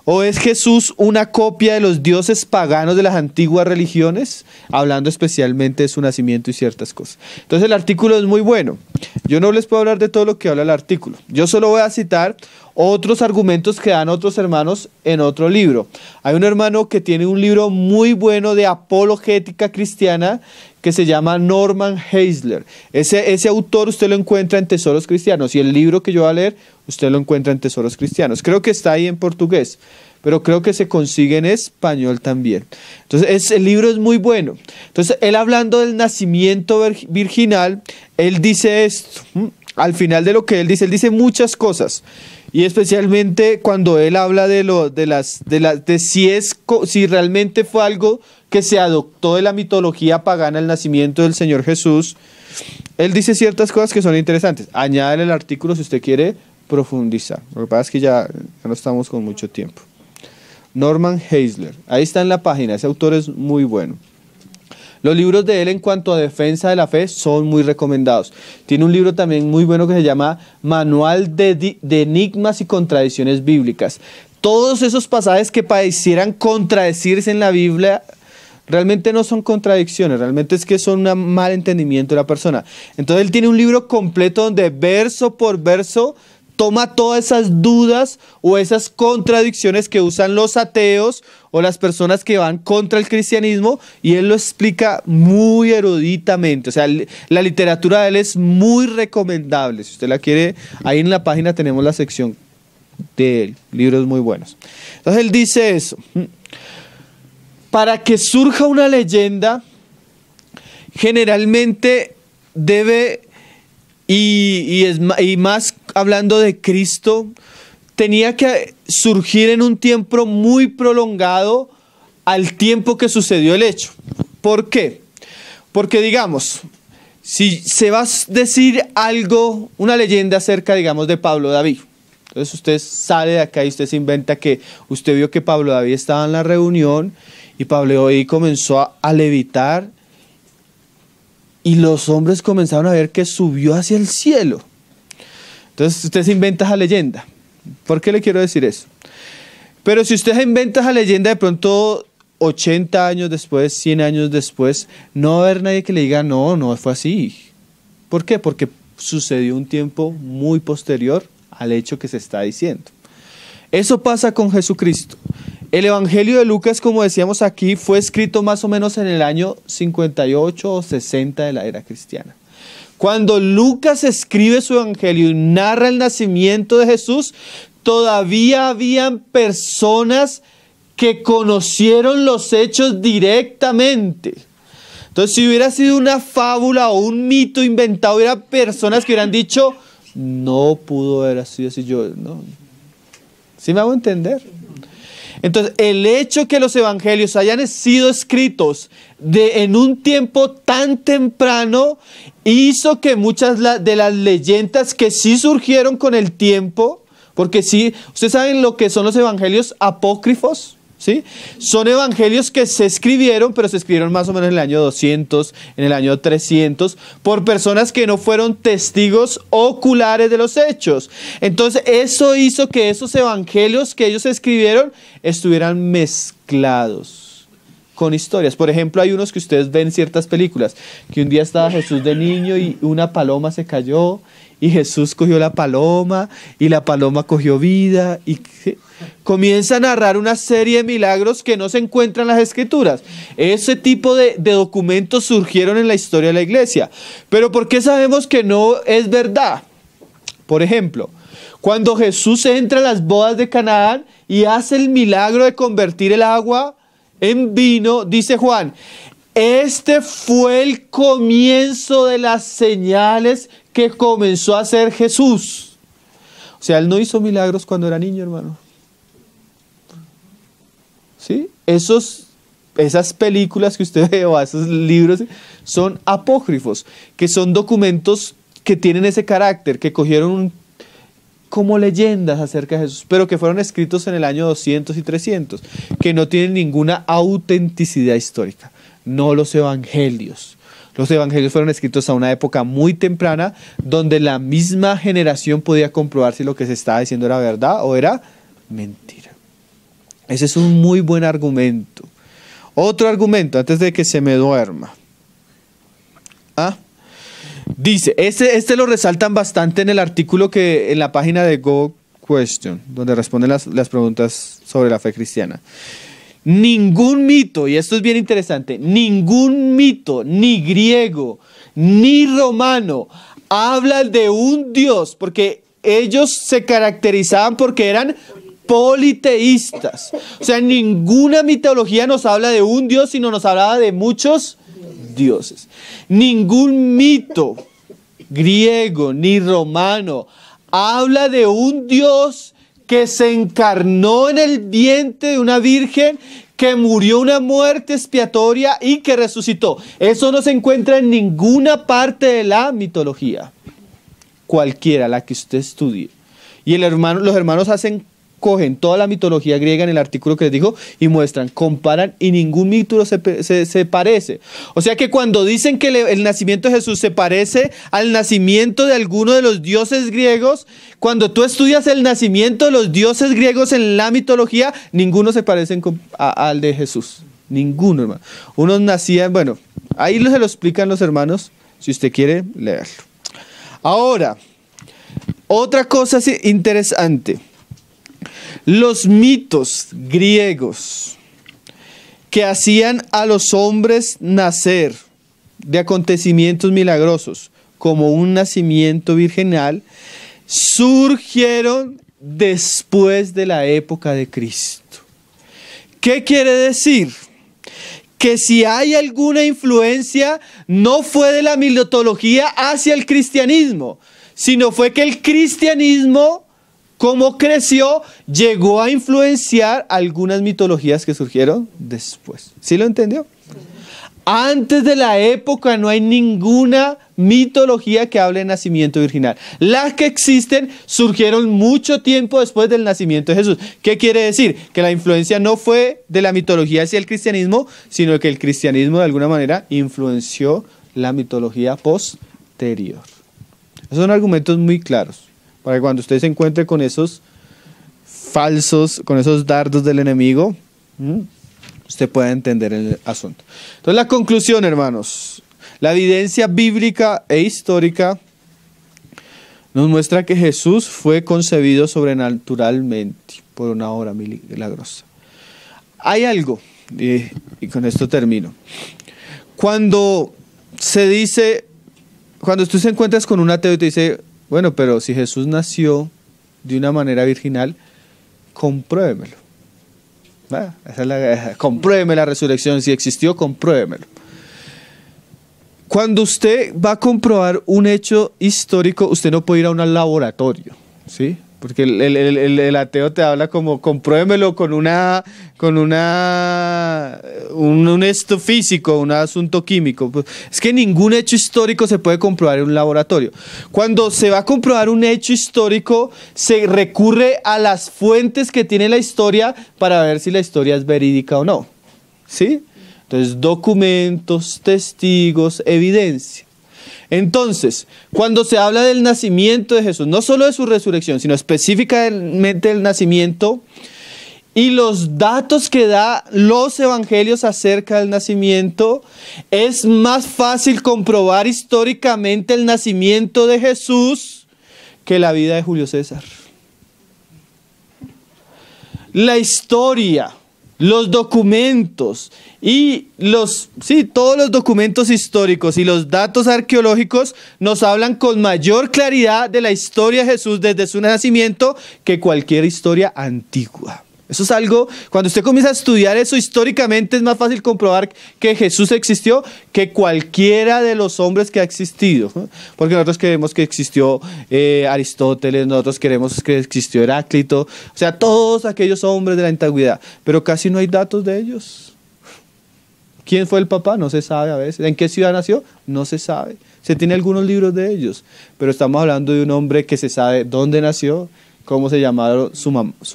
o es Jesús una copia de los dioses paganos de las antiguas religiones? Hablando especialmente de su nacimiento y ciertas cosas. Entonces el artículo es muy bueno. Yo no les puedo hablar de todo lo que habla el artículo. Yo solo voy a citar otros argumentos que dan otros hermanos en otro libro. Hay un hermano que tiene un libro muy bueno de apologética cristiana que se llama Norman Geisler. Ese autor usted lo encuentra en Tesoros Cristianos y el libro que yo voy a leer usted lo encuentra en Tesoros Cristianos. Creo que está ahí en portugués, pero creo que se consigue en español también. Entonces el libro es muy bueno. Entonces él hablando del nacimiento virginal, él dice esto. Al final de lo que él dice muchas cosas. Y especialmente cuando él habla de si realmente fue algo que se adoptó de la mitología pagana el nacimiento del Señor Jesús, él dice ciertas cosas que son interesantes. Añádale el artículo si usted quiere profundizar. Lo que pasa es que ya no estamos con mucho tiempo. Norman Geisler, ahí está en la página, ese autor es muy bueno. Los libros de él en cuanto a defensa de la fe son muy recomendados. Tiene un libro también muy bueno que se llama Manual de Enigmas y Contradicciones Bíblicas. Todos esos pasajes que parecieran contradecirse en la Biblia realmente no son contradicciones, realmente es que son un mal entendimiento de la persona. Entonces él tiene un libro completo donde verso por verso toma todas esas dudas o esas contradicciones que usan los ateos o las personas que van contra el cristianismo y él lo explica muy eruditamente. O sea, la literatura de él es muy recomendable. Si usted la quiere, ahí en la página tenemos la sección de él, libros muy buenos. Entonces él dice eso. Para que surja una leyenda, generalmente debe... Y más hablando de Cristo, tenía que surgir en un tiempo muy prolongado al tiempo que sucedió el hecho. ¿Por qué? Porque digamos, si se va a decir algo, una leyenda acerca, digamos, de Pablo David. Entonces usted sale de acá y usted se inventa que usted vio que Pablo David estaba en la reunión y Pablo David comenzó a levitar. Y los hombres comenzaron a ver que subió hacia el cielo. Entonces usted se inventa esa leyenda. ¿Por qué le quiero decir eso? Pero si usted se inventa esa leyenda de pronto 80 años después, 100 años después, no va a haber nadie que le diga, no fue así. ¿Por qué? Porque sucedió un tiempo muy posterior al hecho que se está diciendo. Eso pasa con Jesucristo. El Evangelio de Lucas, como decíamos aquí, fue escrito más o menos en el año 58 o 60 de la era cristiana. Cuando Lucas escribe su Evangelio y narra el nacimiento de Jesús, todavía habían personas que conocieron los hechos directamente. Entonces, si hubiera sido una fábula o un mito inventado, hubiera personas que hubieran dicho, no pudo haber sido así yo, ¿no? ¿Sí me hago entender? Entonces, el hecho que los evangelios hayan sido escritos en un tiempo tan temprano hizo que muchas de las leyendas que sí surgieron con el tiempo, porque sí, ustedes saben lo que son los evangelios apócrifos, ¿sí? Son evangelios que se escribieron, pero se escribieron más o menos en el año 200, en el año 300, por personas que no fueron testigos oculares de los hechos. Entonces, eso hizo que esos evangelios que ellos escribieron estuvieran mezclados con historias. Por ejemplo, hay unos que ustedes ven en ciertas películas, que un día estaba Jesús de niño y una paloma se cayó, y Jesús cogió la paloma, y la paloma cogió vida, y comienza a narrar una serie de milagros que no se encuentran en las Escrituras. Ese tipo de documentos surgieron en la historia de la iglesia. Pero ¿por qué sabemos que no es verdad? Por ejemplo, cuando Jesús entra a las bodas de Canaán y hace el milagro de convertir el agua en vino, dice Juan, este fue el comienzo de las señales que comenzó a hacer Jesús. O sea, él no hizo milagros cuando era niño, hermano. ¿Sí? Esas películas que usted ve o esos libros son apócrifos, que son documentos que tienen ese carácter, que cogieron como leyendas acerca de Jesús, pero que fueron escritos en el año 200 y 300, que no tienen ninguna autenticidad histórica. No los evangelios. Los evangelios fueron escritos a una época muy temprana, donde la misma generación podía comprobar si lo que se estaba diciendo era verdad o era mentira. Ese es un muy buen argumento. Otro argumento, antes de que se me duerma. Dice, este lo resaltan bastante en el artículo que en la página de Go Question, donde responden las preguntas sobre la fe cristiana. Ningún mito, y esto es bien interesante, ningún mito, ni griego, ni romano, habla de un Dios, porque ellos se caracterizaban porque eran politeístas. O sea, ninguna mitología nos habla de un Dios, sino nos hablaba de muchos dioses. Ningún mito griego ni romano habla de un Dios que se encarnó en el vientre de una virgen, que murió una muerte expiatoria y que resucitó. Eso no se encuentra en ninguna parte de la mitología, cualquiera, la que usted estudie. Y los hermanos cogen toda la mitología griega en el artículo que les digo y muestran, comparan, y ningún mito se parece. O sea que cuando dicen que el nacimiento de Jesús se parece al nacimiento de alguno de los dioses griegos, cuando tú estudias el nacimiento de los dioses griegos en la mitología, ninguno se parece al de Jesús. Ninguno, hermano. Unos nacían, bueno, ahí se lo explican los hermanos, si usted quiere leerlo. Ahora, otra cosa interesante. Los mitos griegos que hacían a los hombres nacer de acontecimientos milagrosos, como un nacimiento virginal, surgieron después de la época de Cristo. ¿Qué quiere decir? Que si hay alguna influencia, no fue de la mitología hacia el cristianismo, sino fue que el cristianismo, como creció, llegó a influenciar algunas mitologías que surgieron después. ¿Sí lo entendió? Antes de la época no hay ninguna mitología que hable de nacimiento virginal. Las que existen surgieron mucho tiempo después del nacimiento de Jesús. ¿Qué quiere decir? Que la influencia no fue de la mitología hacia el cristianismo, sino que el cristianismo de alguna manera influenció la mitología posterior. Esos son argumentos muy claros, para que cuando usted se encuentre con esos falsos, con esos dardos del enemigo, usted pueda entender el asunto. Entonces, la conclusión, hermanos, la evidencia bíblica e histórica nos muestra que Jesús fue concebido sobrenaturalmente por una obra milagrosa. Hay algo, y con esto termino. Cuando tú se encuentras con un ateo y te dice, bueno, pero si Jesús nació de una manera virginal, compruébemelo. Compruébeme la resurrección, si existió, compruébemelo. Cuando usted va a comprobar un hecho histórico, usted no puede ir a un laboratorio, ¿sí? Porque el ateo te habla como compruébemelo con un esto físico, un asunto químico. Pues, es que ningún hecho histórico se puede comprobar en un laboratorio. Cuando se va a comprobar un hecho histórico, se recurre a las fuentes que tiene la historia para ver si la historia es verídica o no. ¿Sí? Entonces, documentos, testigos, evidencia. Entonces, cuando se habla del nacimiento de Jesús, no solo de su resurrección, sino específicamente del nacimiento y los datos que da los evangelios acerca del nacimiento, es más fácil comprobar históricamente el nacimiento de Jesús que la vida de Julio César. La historia, los documentos y todos los documentos históricos y los datos arqueológicos nos hablan con mayor claridad de la historia de Jesús desde su nacimiento que cualquier historia antigua. Eso es algo, cuando usted comienza a estudiar eso históricamente, es más fácil comprobar que Jesús existió que cualquiera de los hombres que ha existido. Porque nosotros creemos que existió Aristóteles, nosotros creemos que existió Heráclito, o sea, todos aquellos hombres de la antigüedad, pero casi no hay datos de ellos. ¿Quién fue el papá? No se sabe a veces. ¿En qué ciudad nació? No se sabe. Se tiene algunos libros de ellos, pero estamos hablando de un hombre que se sabe dónde nació, cómo se llamaron su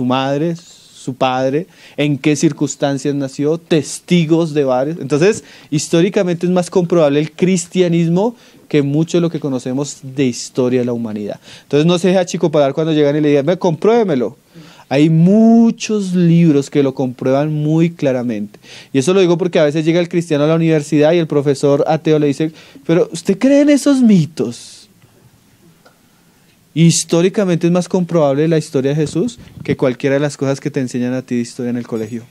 madre, su padre, en qué circunstancias nació, testigos de varios. Entonces, históricamente es más comprobable el cristianismo que mucho de lo que conocemos de historia de la humanidad. Entonces, no se deje achicopalar cuando llegan y le digan, compruébemelo. Hay muchos libros que lo comprueban muy claramente. Y eso lo digo porque a veces llega el cristiano a la universidad y el profesor ateo le dice, pero ¿usted cree en esos mitos? Históricamente es más comprobable la historia de Jesús que cualquiera de las cosas que te enseñan a ti de historia en el colegio.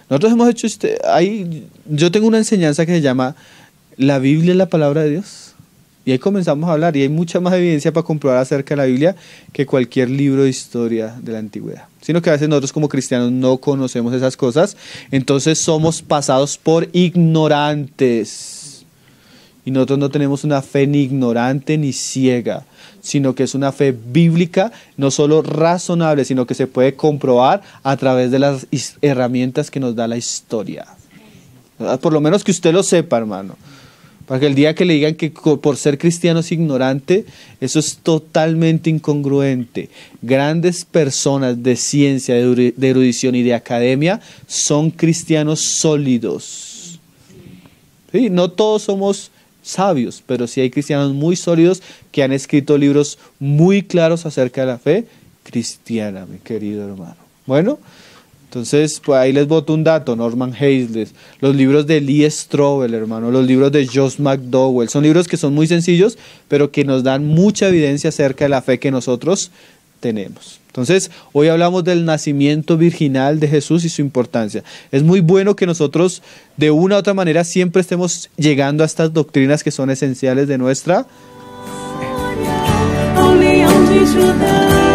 Nosotros hemos hecho yo tengo una enseñanza que se llama ¿la Biblia es la palabra de Dios? Y ahí comenzamos a hablar y hay mucha más evidencia para comprobar acerca de la Biblia que cualquier libro de historia de la antigüedad. Sino que a veces nosotros como cristianos no conocemos esas cosas, entonces somos pasados por ignorantes. Y nosotros no tenemos una fe ni ignorante ni ciega, sino que es una fe bíblica, no solo razonable, sino que se puede comprobar a través de las herramientas que nos da la historia. ¿Verdad? Por lo menos que usted lo sepa, hermano. Para que el día que le digan que por ser cristiano es ignorante, eso es totalmente incongruente. Grandes personas de ciencia, de erudición y de academia son cristianos sólidos. ¿Sí? No todos somos sabios, pero sí hay cristianos muy sólidos que han escrito libros muy claros acerca de la fe cristiana, mi querido hermano. Bueno, entonces pues ahí les boto un dato, Norman Hazlitt, los libros de Lee Strobel, hermano, los libros de Josh McDowell, son libros que son muy sencillos, pero que nos dan mucha evidencia acerca de la fe que nosotros tenemos. Entonces, hoy hablamos del nacimiento virginal de Jesús y su importancia. Es muy bueno que nosotros, de una u otra manera, siempre estemos llegando a estas doctrinas que son esenciales de nuestra Ao leão de Judá.